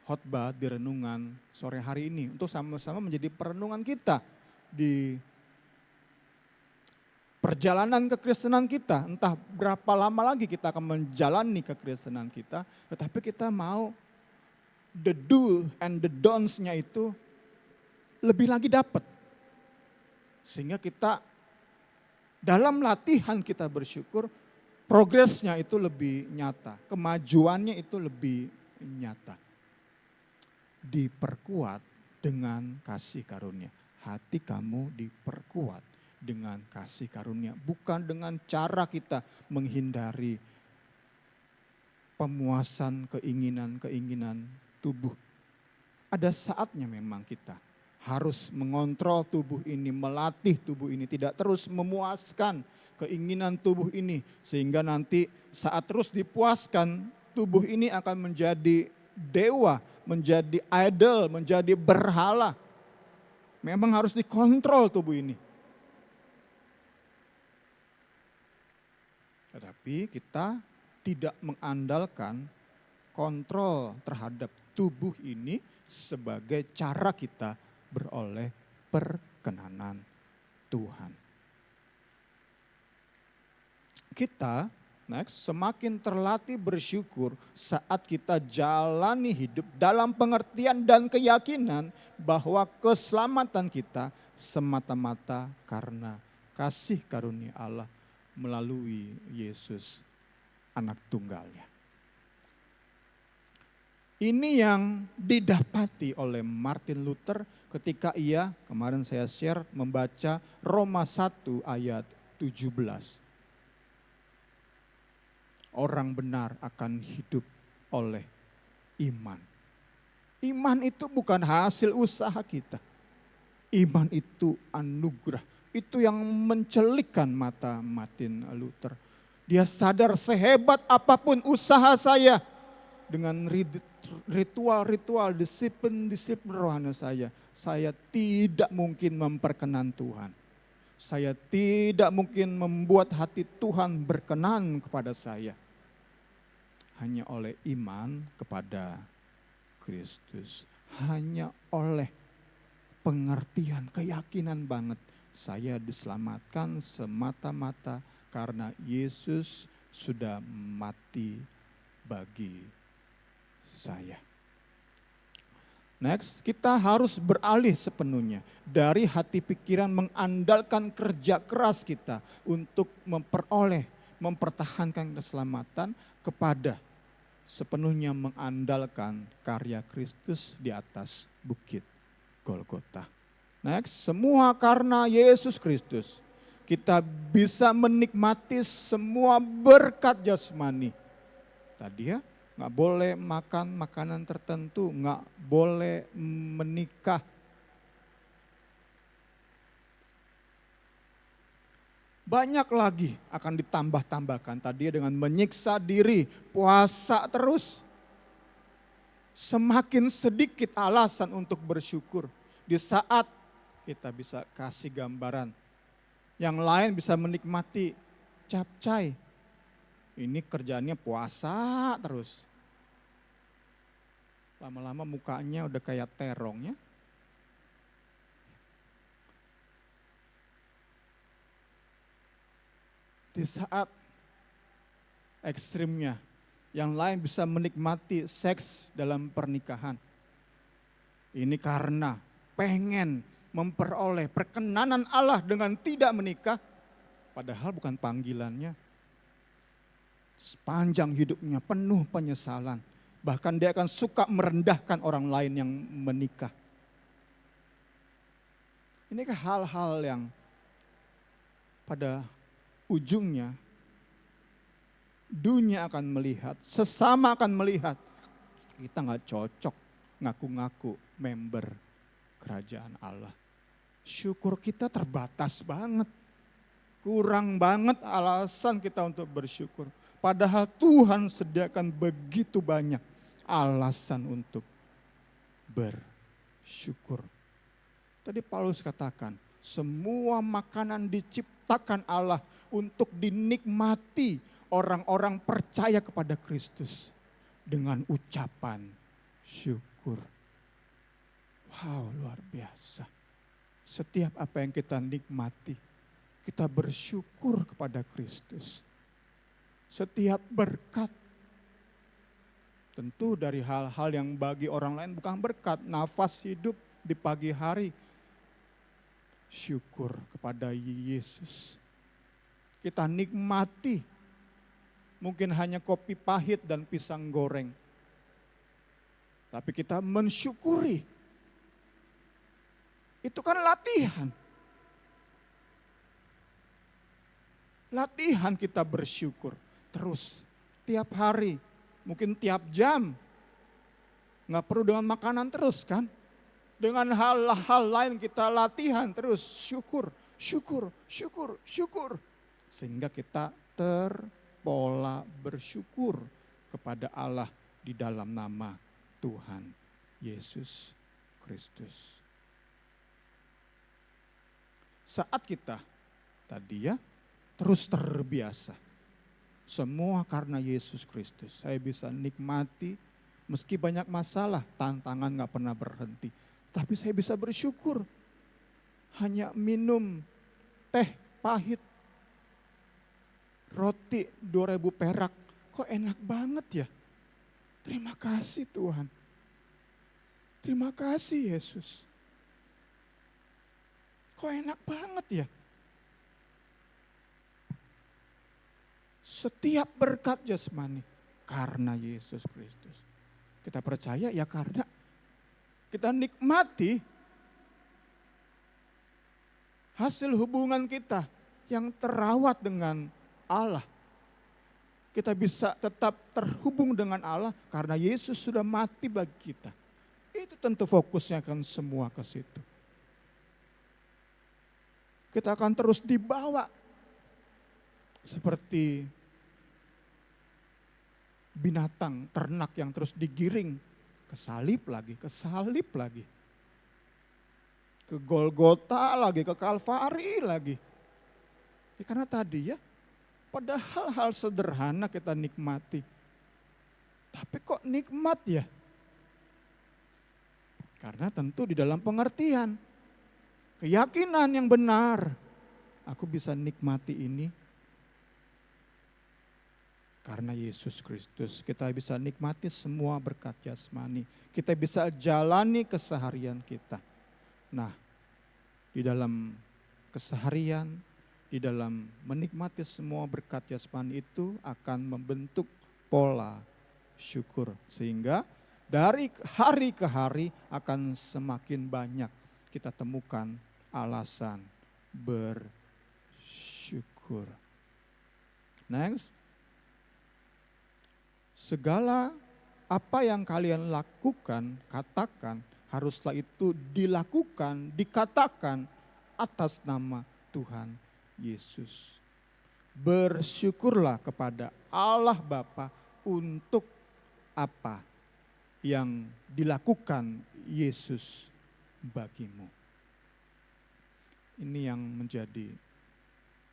khotbah, di renungan sore hari ini. Untuk sama-sama menjadi perenungan kita di perjalanan kekristenan kita. Entah berapa lama lagi kita akan menjalani kekristenan kita. Tetapi kita mau the do and the don'ts-nya itu lebih lagi dapat. Sehingga kita dalam latihan kita bersyukur, progresnya itu lebih nyata. Kemajuannya itu lebih nyata. Diperkuat dengan kasih karunia. Hati kamu diperkuat dengan kasih karunia. Bukan dengan cara kita menghindari pemuasan keinginan-keinginan tubuh. Ada saatnya memang kita harus mengontrol tubuh ini, melatih tubuh ini, tidak terus memuaskan keinginan tubuh ini. Sehingga nanti saat terus dipuaskan, tubuh ini akan menjadi dewa, menjadi idol, menjadi berhala. Memang harus dikontrol tubuh ini. Tetapi kita tidak mengandalkan kontrol terhadap tubuh ini sebagai cara kita beroleh perkenanan Tuhan. Kita semakin terlatih bersyukur saat kita jalani hidup dalam pengertian dan keyakinan bahwa keselamatan kita semata-mata karena kasih karunia Allah melalui Yesus anak tunggalnya. Ini yang didapati oleh Martin Luther ketika ia, kemarin saya share, membaca Roma 1 ayat 17. Orang benar akan hidup oleh iman. Iman itu bukan hasil usaha kita. Iman itu anugerah. Itu yang mencelikkan mata Martin Luther. Dia sadar sehebat apapun usaha saya dengan ritual-ritual, disiplin rohani saya tidak mungkin memperkenan Tuhan. Saya tidak mungkin membuat hati Tuhan berkenan kepada saya. Hanya oleh iman kepada Kristus. Hanya oleh pengertian, keyakinan banget. Saya diselamatkan semata-mata karena Yesus sudah mati bagi saya. Next, kita harus beralih sepenuhnya dari hati pikiran mengandalkan kerja keras kita untuk mempertahankan keselamatan kepada sepenuhnya mengandalkan karya Kristus di atas bukit Golgota. Next, semua karena Yesus Kristus. Kita bisa menikmati semua berkat jasmani. Tadi ya, nggak boleh makan makanan tertentu, nggak boleh menikah. Banyak lagi akan ditambah-tambahkan tadi dengan menyiksa diri, puasa terus. Semakin sedikit alasan untuk bersyukur. Di saat kita bisa kasih gambaran, yang lain bisa menikmati capcay. Ini kerjaannya puasa terus. Lama-lama mukanya udah kayak terong ya. Di saat ekstrimnya, yang lain bisa menikmati seks dalam pernikahan. Ini karena pengen memperoleh perkenanan Allah dengan tidak menikah, padahal bukan panggilannya. Sepanjang hidupnya penuh penyesalan. Bahkan dia akan suka merendahkan orang lain yang menikah. Ini hal-hal yang pada ujungnya dunia akan melihat, sesama akan melihat. Kita gak cocok ngaku-ngaku member kerajaan Allah. Syukur kita terbatas banget. Kurang banget alasan kita untuk bersyukur. Padahal Tuhan sediakan begitu banyak alasan untuk bersyukur. Tadi Paulus katakan, semua makanan diciptakan Allah untuk dinikmati orang-orang percaya kepada Kristus dengan ucapan syukur. Wow, luar biasa. Setiap apa yang kita nikmati, kita bersyukur kepada Kristus. Setiap berkat, tentu dari hal-hal yang bagi orang lain bukan berkat, nafas hidup di pagi hari, syukur kepada Yesus. Kita nikmati, mungkin hanya kopi pahit dan pisang goreng, tapi kita mensyukuri. Itu kan latihan. Latihan kita bersyukur. Terus, tiap hari, mungkin tiap jam. Nggak perlu dengan makanan terus kan. Dengan hal-hal lain kita latihan terus. Syukur, syukur, syukur, syukur. Sehingga kita terpola bersyukur kepada Allah di dalam nama Tuhan Yesus Kristus. Saat kita tadi ya terus terbiasa. Semua karena Yesus Kristus. Saya bisa nikmati meski banyak masalah, tantangan gak pernah berhenti. Tapi saya bisa bersyukur. Hanya minum teh pahit, roti 2.000 perak. Kok enak banget ya? Terima kasih Tuhan. Terima kasih Yesus. Kok enak banget ya? Setiap berkat jasmani karena Yesus Kristus. Kita percaya ya karena kita nikmati hasil hubungan kita yang terawat dengan Allah. Kita bisa tetap terhubung dengan Allah karena Yesus sudah mati bagi kita. Itu tentu fokusnya akan semua ke situ. Kita akan terus dibawa seperti binatang ternak yang terus digiring ke salib lagi, ke Golgota lagi, ke Kalvari lagi. Ya, karena tadi ya, pada hal-hal sederhana kita nikmati. Tapi kok nikmat ya? Karena tentu di dalam pengertian, keyakinan yang benar, aku bisa nikmati ini Karena Yesus Kristus kita bisa nikmati semua berkat jasmani. Kita bisa jalani keseharian kita. Nah, di dalam keseharian, di dalam menikmati semua berkat jasmani itu akan membentuk pola syukur. Sehingga dari hari ke hari akan semakin banyak kita temukan alasan bersyukur. Next. Segala apa yang kalian lakukan, katakan, haruslah itu dilakukan, dikatakan atas nama Tuhan Yesus. Bersyukurlah kepada Allah Bapa untuk apa yang dilakukan Yesus bagimu. Ini yang menjadi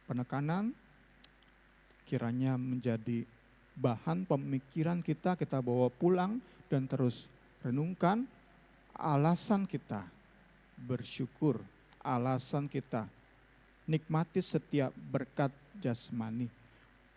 penekanan, kiranya menjadi bahan pemikiran kita bawa pulang dan terus renungkan alasan kita bersyukur, alasan kita nikmati setiap berkat jasmani,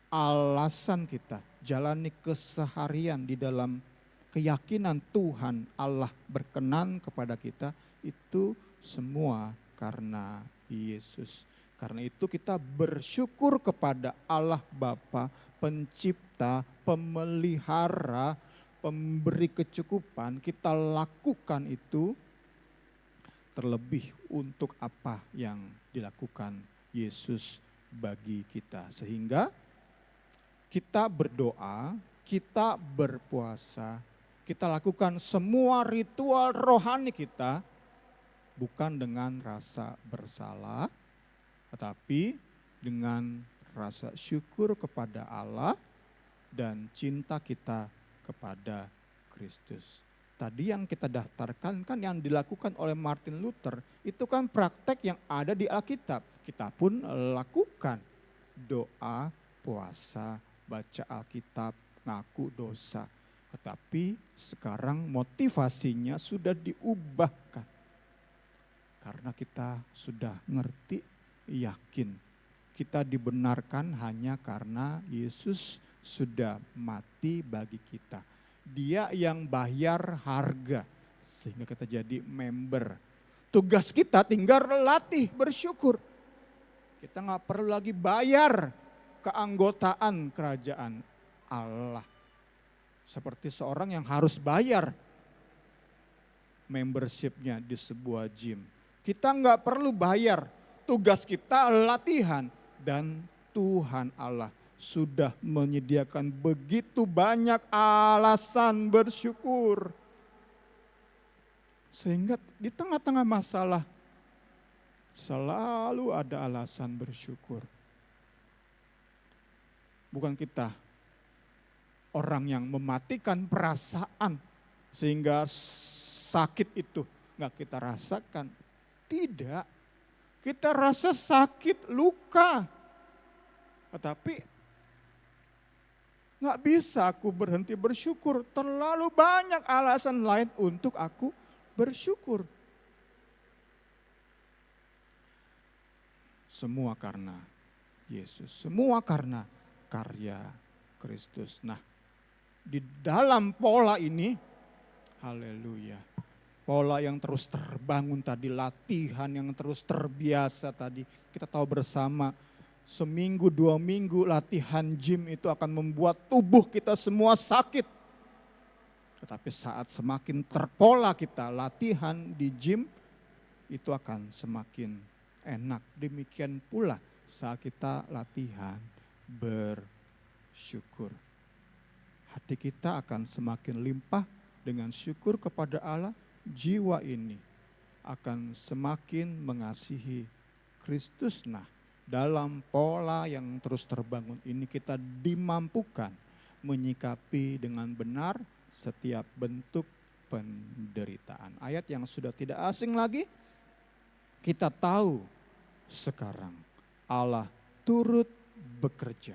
alasan kita jalani keseharian di dalam keyakinan Tuhan Allah berkenan kepada kita, itu semua karena Yesus. Karena itu kita bersyukur kepada Allah Bapa, pencipta, pemelihara, pemberi kecukupan. Kita lakukan itu terlebih untuk apa yang dilakukan Yesus bagi kita. Sehingga kita berdoa, kita berpuasa, kita lakukan semua ritual rohani kita bukan dengan rasa bersalah, tetapi dengan rasa syukur kepada Allah dan cinta kita kepada Kristus. Tadi yang kita daftarkan kan yang dilakukan oleh Martin Luther, itu kan praktek yang ada di Alkitab. Kita pun lakukan doa, puasa, baca Alkitab, ngaku dosa. Tetapi sekarang motivasinya sudah diubahkan. Karena kita sudah ngerti, yakin kita dibenarkan hanya karena Yesus sudah mati bagi kita. Dia yang bayar harga sehingga kita jadi member. Tugas kita tinggal latih bersyukur. Kita gak perlu lagi bayar keanggotaan kerajaan Allah. Seperti seorang yang harus bayar membershipnya di sebuah gym. Kita gak perlu bayar. Tugas kita latihan dan Tuhan Allah sudah menyediakan begitu banyak alasan bersyukur. Sehingga di tengah-tengah masalah selalu ada alasan bersyukur. Bukan kita orang yang mematikan perasaan sehingga sakit itu gak kita rasakan. Tidak. Kita rasa sakit, luka. Tetapi gak bisa aku berhenti bersyukur. Terlalu banyak alasan lain untuk aku bersyukur. Semua karena Yesus. Semua karena karya Kristus. Nah, di dalam pola ini, haleluya. Pola yang terus terbangun tadi, latihan yang terus terbiasa tadi. Kita tahu bersama, seminggu 2 minggu latihan gym itu akan membuat tubuh kita semua sakit. Tetapi saat semakin terpola kita latihan di gym, itu akan semakin enak. Demikian pula saat kita latihan bersyukur. Hati kita akan semakin limpah dengan syukur kepada Allah. Jiwa ini akan semakin mengasihi Kristus. Nah, dalam pola yang terus terbangun ini kita dimampukan menyikapi dengan benar setiap bentuk penderitaan. Ayat yang sudah tidak asing lagi, kita tahu sekarang Allah turut bekerja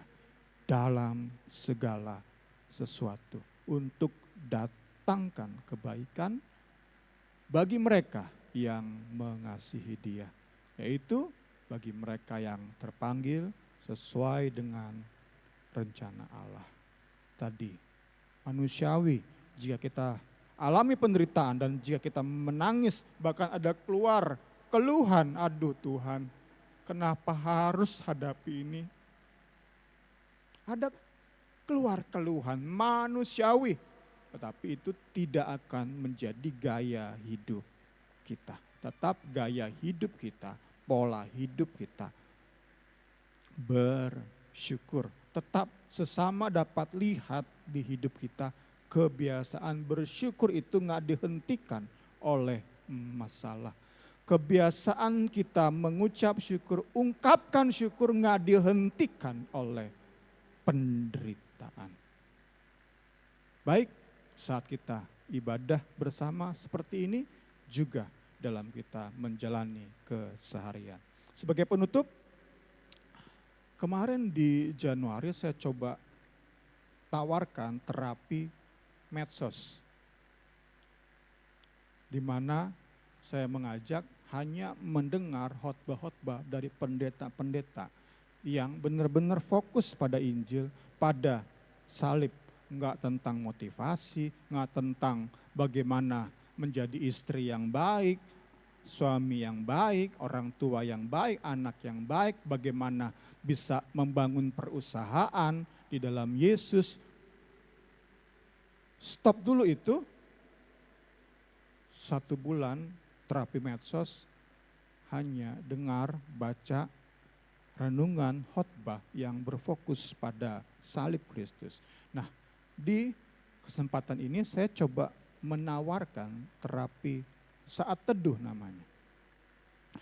dalam segala sesuatu untuk datangkan kebaikan bagi mereka yang mengasihi Dia, yaitu bagi mereka yang terpanggil sesuai dengan rencana Allah. tadi. Manusiawi jika kita alami penderitaan dan jika kita menangis, bahkan ada keluar keluhan, aduh Tuhan, kenapa harus hadapi ini? Ada keluar keluhan manusiawi, tetapi itu tidak akan menjadi gaya hidup kita. Tetap gaya hidup kita, pola hidup kita bersyukur. Tetap sesama dapat lihat di hidup kita, kebiasaan bersyukur itu nggak dihentikan oleh masalah. Kebiasaan kita mengucap syukur, ungkapkan syukur nggak dihentikan oleh penderitaan. Baik saat kita ibadah bersama seperti ini, juga dalam kita menjalani keseharian. Sebagai penutup, kemarin di Januari saya coba tawarkan terapi medsos, di mana saya mengajak hanya mendengar khotbah-khotbah dari pendeta-pendeta yang benar-benar fokus pada Injil, pada salib. Enggak tentang motivasi, enggak tentang bagaimana menjadi istri yang baik, suami yang baik, orang tua yang baik, anak yang baik, bagaimana bisa membangun perusahaan di dalam Yesus. Stop dulu itu. 1 bulan terapi medsos, hanya dengar, baca, renungan, khotbah yang berfokus pada salib Kristus. Nah, di kesempatan ini saya coba menawarkan terapi saat teduh namanya.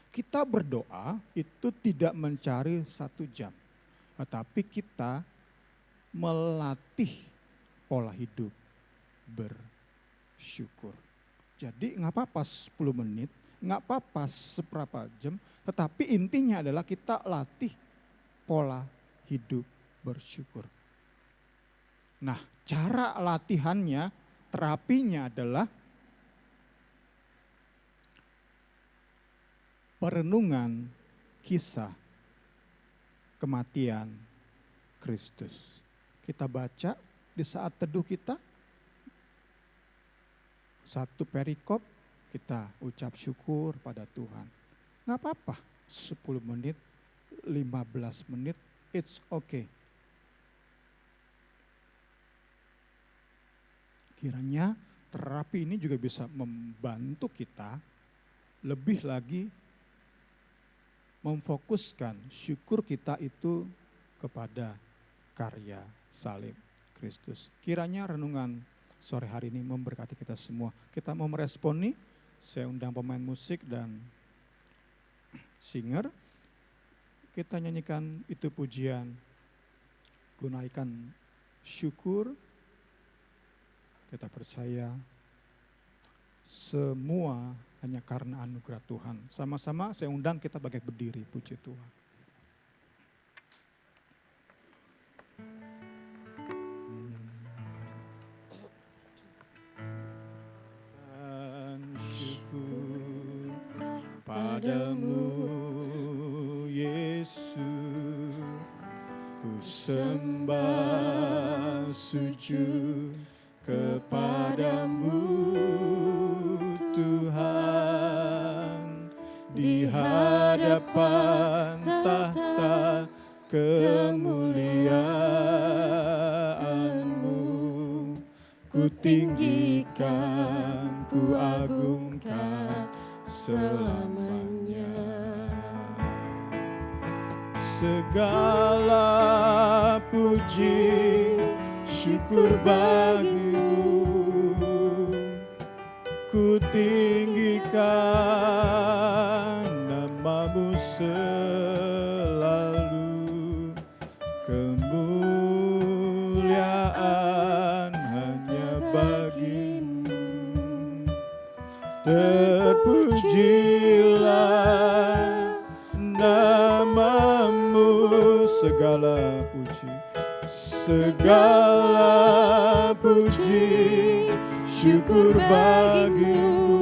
Kita berdoa itu tidak mencari 1 jam, tetapi kita melatih pola hidup bersyukur. Jadi nggak apa-apa 10 menit, nggak apa-apa seberapa jam, tetapi intinya adalah kita latih pola hidup bersyukur. Nah, cara latihannya, terapinya adalah perenungan kisah kematian Kristus. Kita baca di saat teduh kita, 1 perikop, kita ucap syukur pada Tuhan. Nggak apa-apa, 10 menit, 15 menit, it's okay. Kiranya terapi ini juga bisa membantu kita lebih lagi memfokuskan syukur kita itu kepada karya salib Kristus. Kiranya renungan sore hari ini memberkati kita semua. Kita mau merespon nih, saya undang pemain musik dan singer. Kita nyanyikan itu pujian, gunaikan syukur. Kita percaya semua hanya karena anugerah Tuhan. Sama-sama saya undang kita bagai berdiri, puji Tuhan. Syukur padamu Yesus, ku sembah sujud kepadamu Tuhan, di hadapan tahta kemuliaan-Mu, ku tinggikan, ku agungkan selamanya. Segala puji syukur bagimu, ku tinggikan nama-Mu selalu. Kemuliaan hanya bagimu. Terpujilah nama-Mu, segala puji, segala puji syukur bagimu,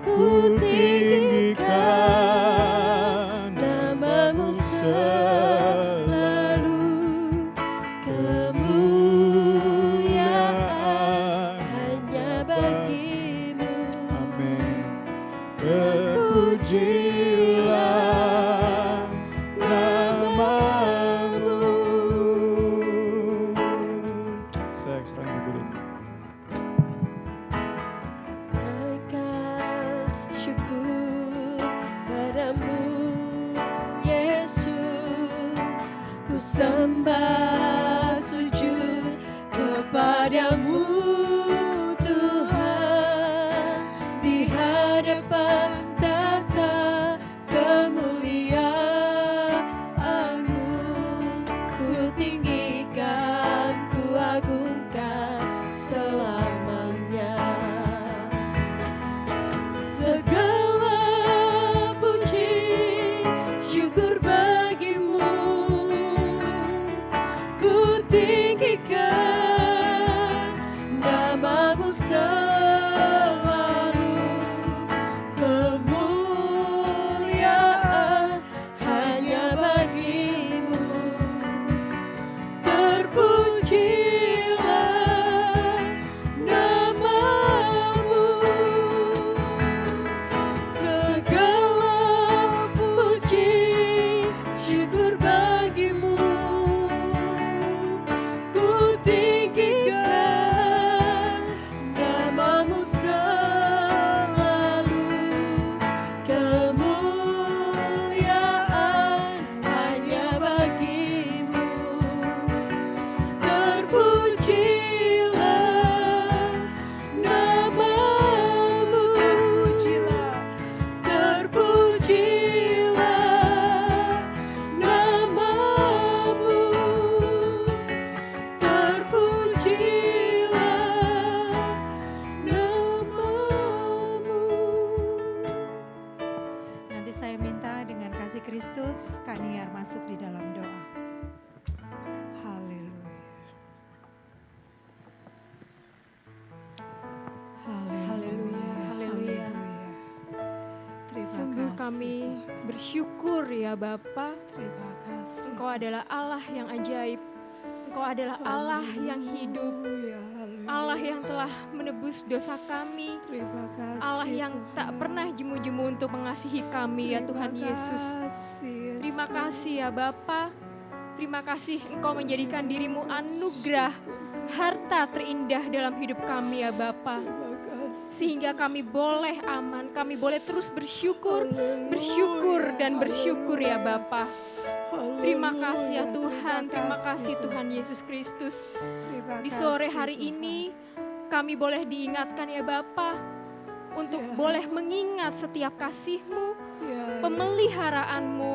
ku tinggikan nama-Mu selalu. terpujilah namamu. Saya serahkan dulu. Naikkan syukur padamu Yesus, ku sembah sujud kepadamu Tuhan, di hadapan tahta kemuliaan-Mu, ku tinggikan, ku agungkan selamanya. Segala puji syukur bagimu, ku tinggikan namamu selalu. Kemuliaan hanya bagimu, terpujilah namamu. Segala puji syukur bagimu, ku tinggikan namamu selalu. Kemuliaan hanya bagimu, terpujilah namamu. Terpujilah namamu, terpujilah namamu. Nanti saya minta dengan kasih Kristus, Kak Niar masuk di dalam doa. Haleluya. Haleluya, haleluya. Terima Sungguh kasih, kami Tuhan. bersyukur ya Bapa, Terima kasih. Engkau adalah Allah yang ajaib, Engkau adalah Allah yang hidup, Haleluya, haleluya. Allah yang telah menebus dosa kami, Terima kasih, Allah yang Tuhan. tak pernah jemu-jemu untuk mengasihi kami ya Tuhan Yesus. Terima kasih ya Bapa. Terima kasih Engkau menjadikan dirimu anugerah, harta terindah dalam hidup kami ya Bapa. Sehingga kami boleh aman, kami boleh terus bersyukur, bersyukur dan bersyukur ya Bapa. Terima kasih ya Tuhan, terima kasih Tuhan Yesus Kristus. Di sore hari ini kami boleh diingatkan ya Bapa, untuk boleh mengingat setiap kasih-Mu, pemeliharaanmu,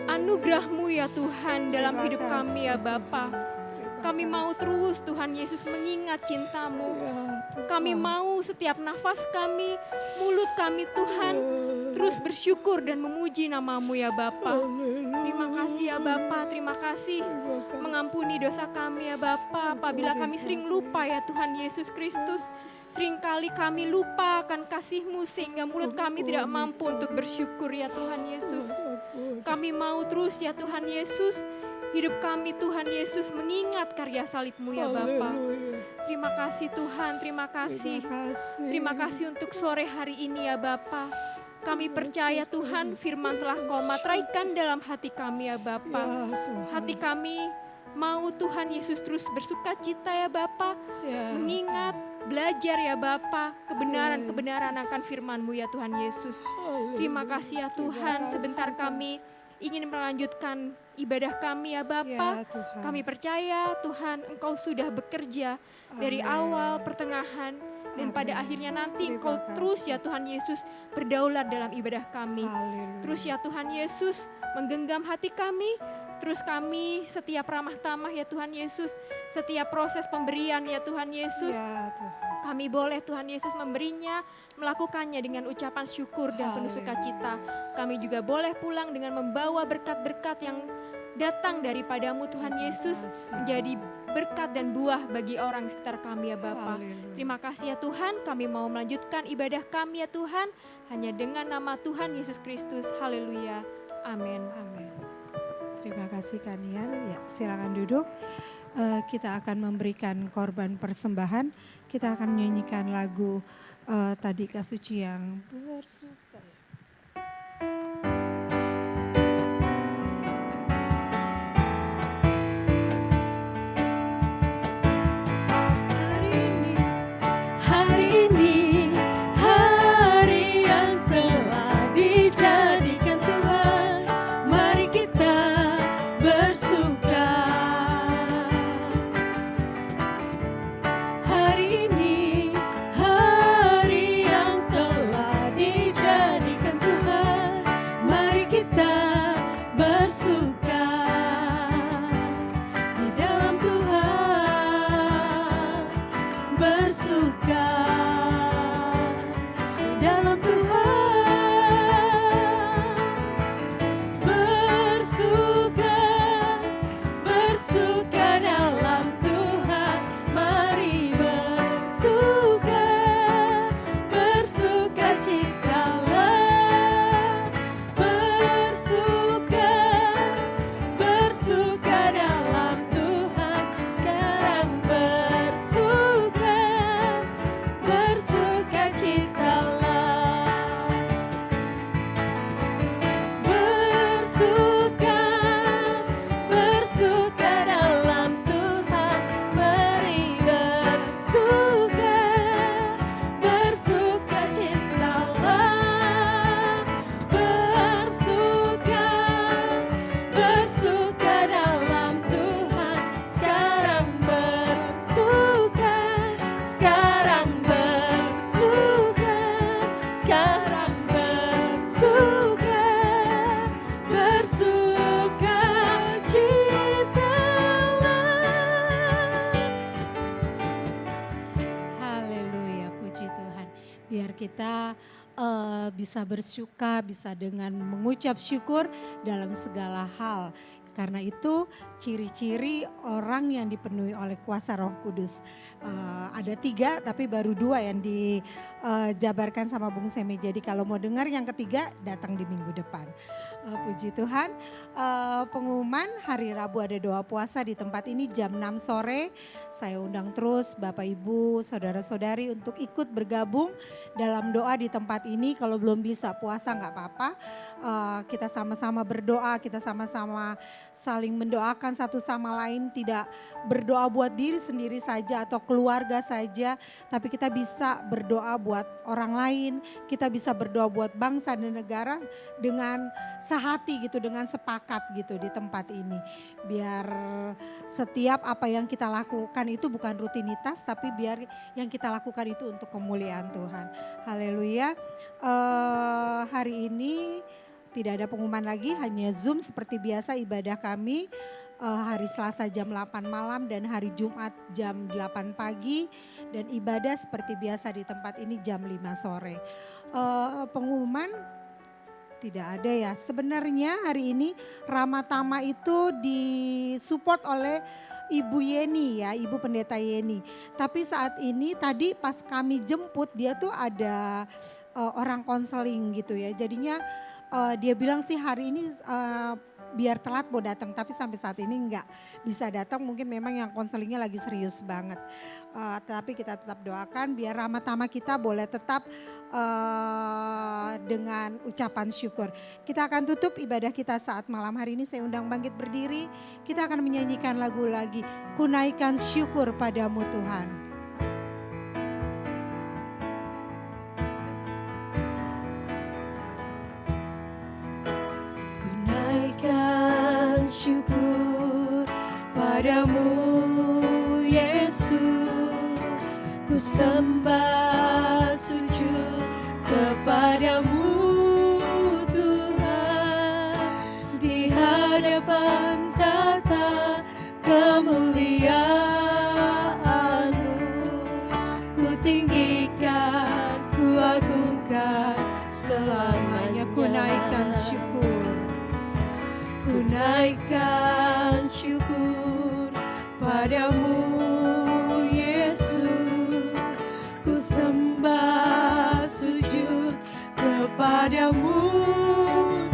anugerah-Mu ya Tuhan dalam hidup kami ya Bapa. Kami mau terus Tuhan Yesus mengingat cinta-Mu. Kami mau setiap nafas kami, mulut kami Tuhan, terus bersyukur dan memuji nama-Mu ya Bapa. Terima kasih ya Bapa, terima kasih mengampuni dosa kami ya Bapa. Apabila kami sering lupa ya Tuhan Yesus Kristus, seringkali kami lupa akan kasih-Mu sehingga mulut kami tidak mampu untuk bersyukur ya Tuhan Yesus. Kami mau terus ya Tuhan Yesus, hidup kami Tuhan Yesus mengingat karya salib-Mu ya Bapa. Terima kasih Tuhan, terima kasih. Terima kasih untuk sore hari ini ya Bapa. Kami percaya Tuhan firman telah Kau materaikan dalam hati kami ya Bapa. Hati kami mau Tuhan Yesus terus bersuka cita ya Bapa. Mengingat, belajar ya Bapa, kebenaran-kebenaran akan firman-Mu ya Tuhan Yesus. Terima kasih ya Tuhan, sebentar kami ingin melanjutkan ibadah kami ya Bapa. Kami percaya Tuhan Engkau sudah bekerja dari awal, pertengahan, dan pada akhirnya nanti Engkau terus ya Tuhan Yesus berdaulat dalam ibadah kami. Terus ya Tuhan Yesus menggenggam hati kami. Terus kami setiap ramah tamah ya Tuhan Yesus, setiap proses pemberian ya Tuhan Yesus, kami boleh Tuhan Yesus memberinya, melakukannya dengan ucapan syukur dan penuh sukacita. Kami juga boleh pulang dengan membawa berkat-berkat yang datang daripadamu Tuhan Yesus, menjadi berkat dan buah bagi orang sekitar kami ya Bapa. Terima kasih ya Tuhan, kami mau melanjutkan ibadah kami ya Tuhan, hanya dengan nama Tuhan Yesus Kristus. Haleluya. Amin. Amin. Terima kasih Kanian. Ya, silakan duduk. Kita akan memberikan korban persembahan. Kita akan menyanyikan lagu tadi Kasuci yang bersuka. biar kita bisa bersyukur, bisa dengan mengucap syukur dalam segala hal. Karena itu ciri-ciri orang yang dipenuhi oleh kuasa Roh Kudus. Ada 3 tapi baru 2 yang dijabarkan sama Bung Semi. Jadi kalau mau dengar yang ketiga datang di minggu depan. Puji Tuhan, pengumuman hari Rabu ada doa puasa di tempat ini jam 6 sore. Saya undang terus Bapak Ibu, Saudara-saudari untuk ikut bergabung dalam doa di tempat ini. Kalau belum bisa puasa nggak apa-apa, kita sama-sama berdoa, kita sama-sama saling mendoakan satu sama lain. Tidak berdoa buat diri sendiri saja atau keluarga saja, tapi kita bisa berdoa buat orang lain, kita bisa berdoa buat bangsa dan negara dengan sehati gitu, dengan sepakat gitu di tempat ini. Biar setiap apa yang kita lakukan itu bukan rutinitas, tapi biar yang kita lakukan itu untuk kemuliaan Tuhan. Haleluya. Hari ini tidak ada pengumuman lagi, hanya Zoom seperti biasa ibadah kami. Hari Selasa jam 8 malam dan hari Jumat jam 8 pagi. Dan ibadah seperti biasa di tempat ini jam 5 sore. Pengumuman tidak ada ya. Sebenarnya hari ini Ramatama itu disupport oleh Ibu Yeni ya, Ibu Pendeta Yeni. Tapi saat ini tadi pas kami jemput dia tuh ada orang konseling gitu ya. Jadinya dia bilang sih hari ini biar telat mau datang, tapi sampai saat ini enggak bisa datang, mungkin memang yang konselingnya lagi serius banget. Tapi kita tetap doakan biar Ramatama kita boleh tetap dengan ucapan syukur. Kita akan tutup ibadah kita saat malam hari ini. Saya undang bangkit berdiri, kita akan menyanyikan lagu lagi, Ku naikkan syukur padamu Tuhan. Syukur padamu Yesus, ku sembah sujud kepadamu Tuhan, di hadapan tata kemuliaan-Mu, ku tinggikan, ku agungkan selamanya. Ku naikkan syukur, ku naikkan syukur padamu Yesus, ku sembah sujud kepadamu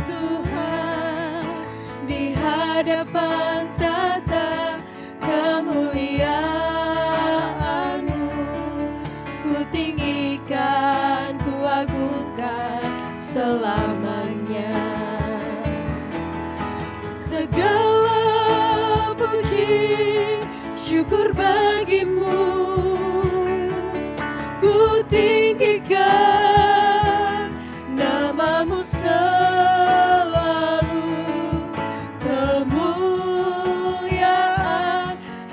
Tuhan, di hadapan tata kemuliaan-Mu, ku tinggikan, ku agungkan selamanya. Segala puji syukur bagimu, ku tinggikan namamu selalu, kemuliaan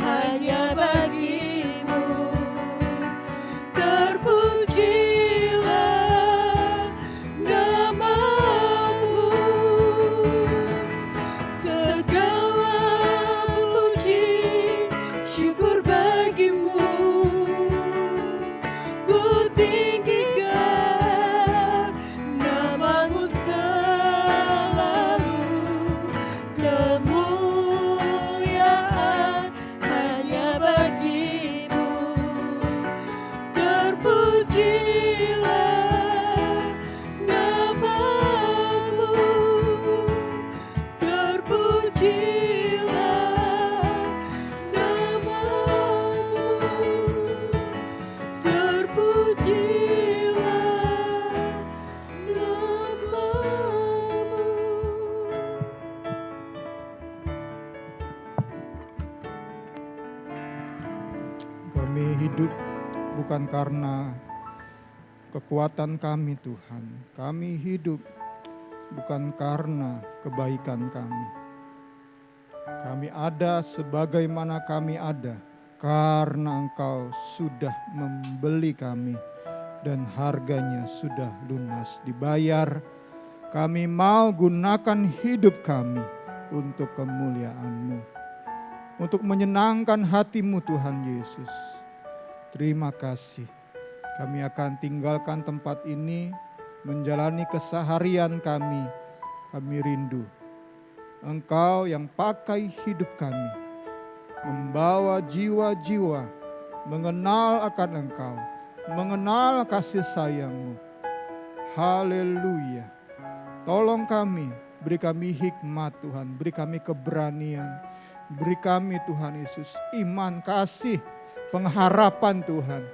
hanya bagimu, terpujilah namamu. Segala puji syukur bagimu, ku tinggikan namamu selalu, kemuliaan hanya bagimu, terpujilah namamu, terpujilah namamu, terpujilah namamu. Kami hidup bukan karena kekuatan kami Tuhan. Kami hidup bukan karena kebaikan kami. Kami ada sebagaimana kami ada karena Engkau sudah membeli kami dan harganya sudah lunas dibayar. Kami mau gunakan hidup kami untuk kemuliaan-Mu, untuk menyenangkan hati-Mu Tuhan Yesus. Terima kasih. Kami akan tinggalkan tempat ini, menjalani keseharian kami. Kami rindu Engkau yang pakai hidup kami, membawa jiwa-jiwa mengenal akan Engkau, mengenal kasih sayang-Mu. Haleluya. Tolong kami, beri kami hikmat Tuhan, beri kami keberanian, beri kami Tuhan Yesus iman, kasih, pengharapan Tuhan.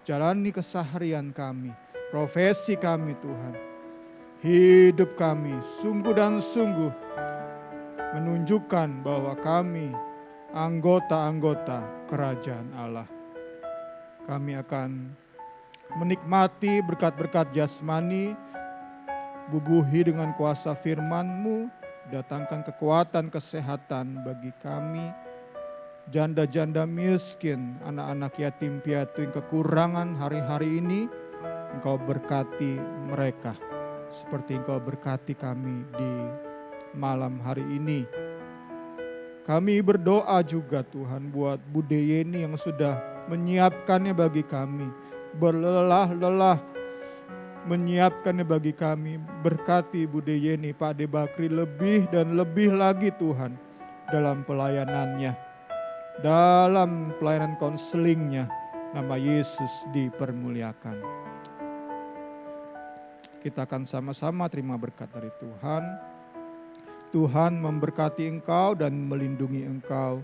Jalani keseharian kami, profesi kami Tuhan. Hidup kami sungguh dan sungguh menunjukkan bahwa kami anggota-anggota kerajaan Allah. Kami akan menikmati berkat-berkat jasmani, bubuhi dengan kuasa firman-Mu, datangkan kekuatan kesehatan bagi kami, janda-janda miskin, anak-anak yatim piatu yang kekurangan hari-hari ini. Engkau berkati mereka seperti Engkau berkati kami di malam hari ini. Kami berdoa juga Tuhan buat Bude Yeni yang sudah menyiapkannya bagi kami, berlelah-lelah menyiapkannya bagi kami. Berkati Bude Yeni, Pak Ade Bakri lebih dan lebih lagi Tuhan dalam pelayanannya, dalam pelayanan konselingnya. Nama Yesus dipermuliakan. Kita akan sama-sama terima berkat dari Tuhan. Tuhan memberkati engkau dan melindungi engkau.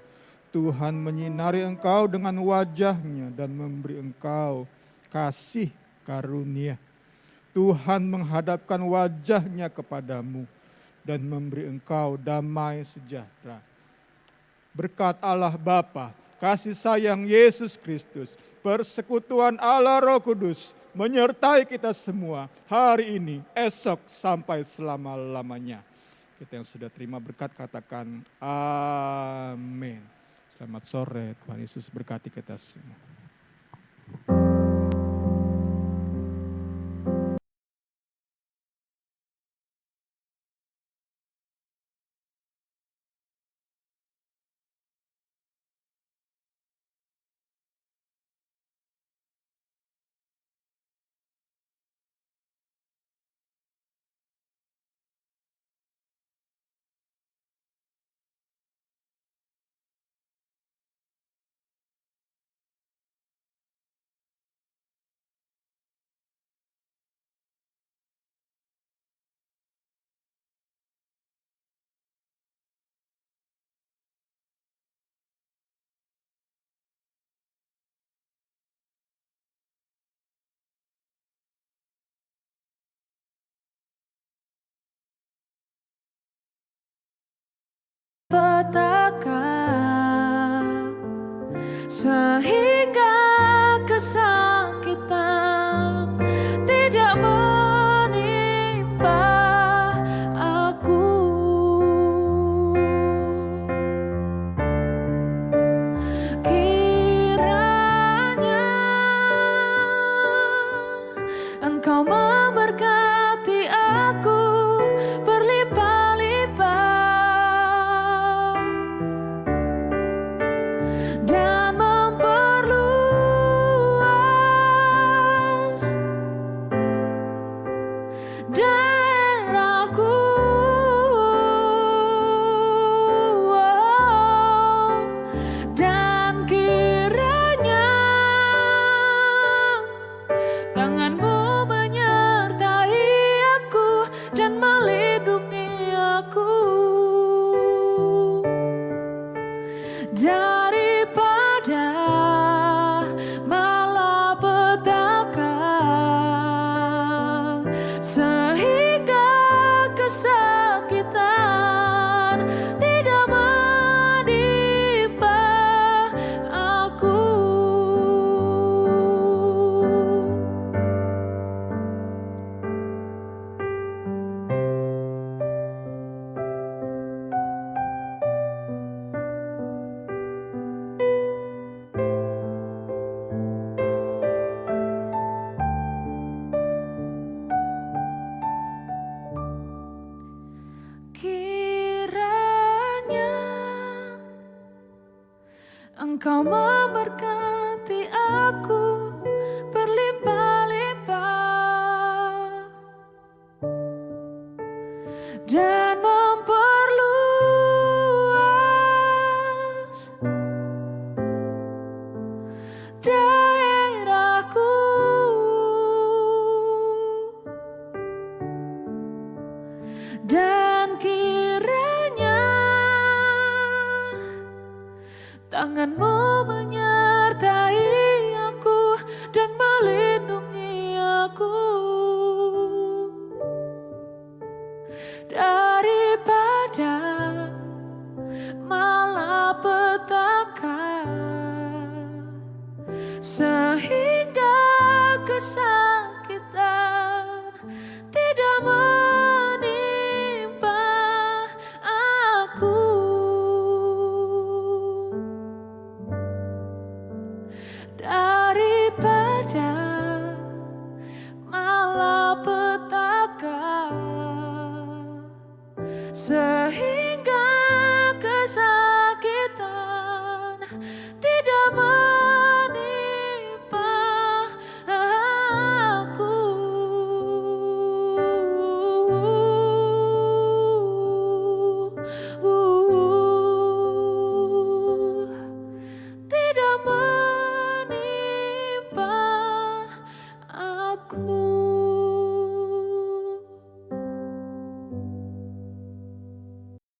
Tuhan menyinari engkau dengan wajah-Nya dan memberi engkau kasih karunia. Tuhan menghadapkan wajah-Nya kepadamu dan memberi engkau damai sejahtera. Berkat Allah Bapa, kasih sayang Yesus Kristus, persekutuan Allah Roh Kudus menyertai kita semua hari ini, esok, sampai selama-lamanya. Kita yang sudah terima berkat katakan amin. Selamat sore, Tuhan Yesus berkati kita semua. Petaka sehingga kesakitan tidak menimpa aku. Kiranya Engkau memberkati aku berlimpah-limpah dan memperluas daerahku, dan kiranya tangan-Mu menyertai aku dan melindungi aku daripada malapetaka sehingga kesakitan tidak menimpa aku. Kiranya Engkau memberkati aku berlimpah dan memperluas daerahku, dan kiranya tangan-Mu menyertai aku dan melindungi aku daripada malapetaka, sehingga kesakitan tidak menimpa aku. Daripada malapetaka, sehingga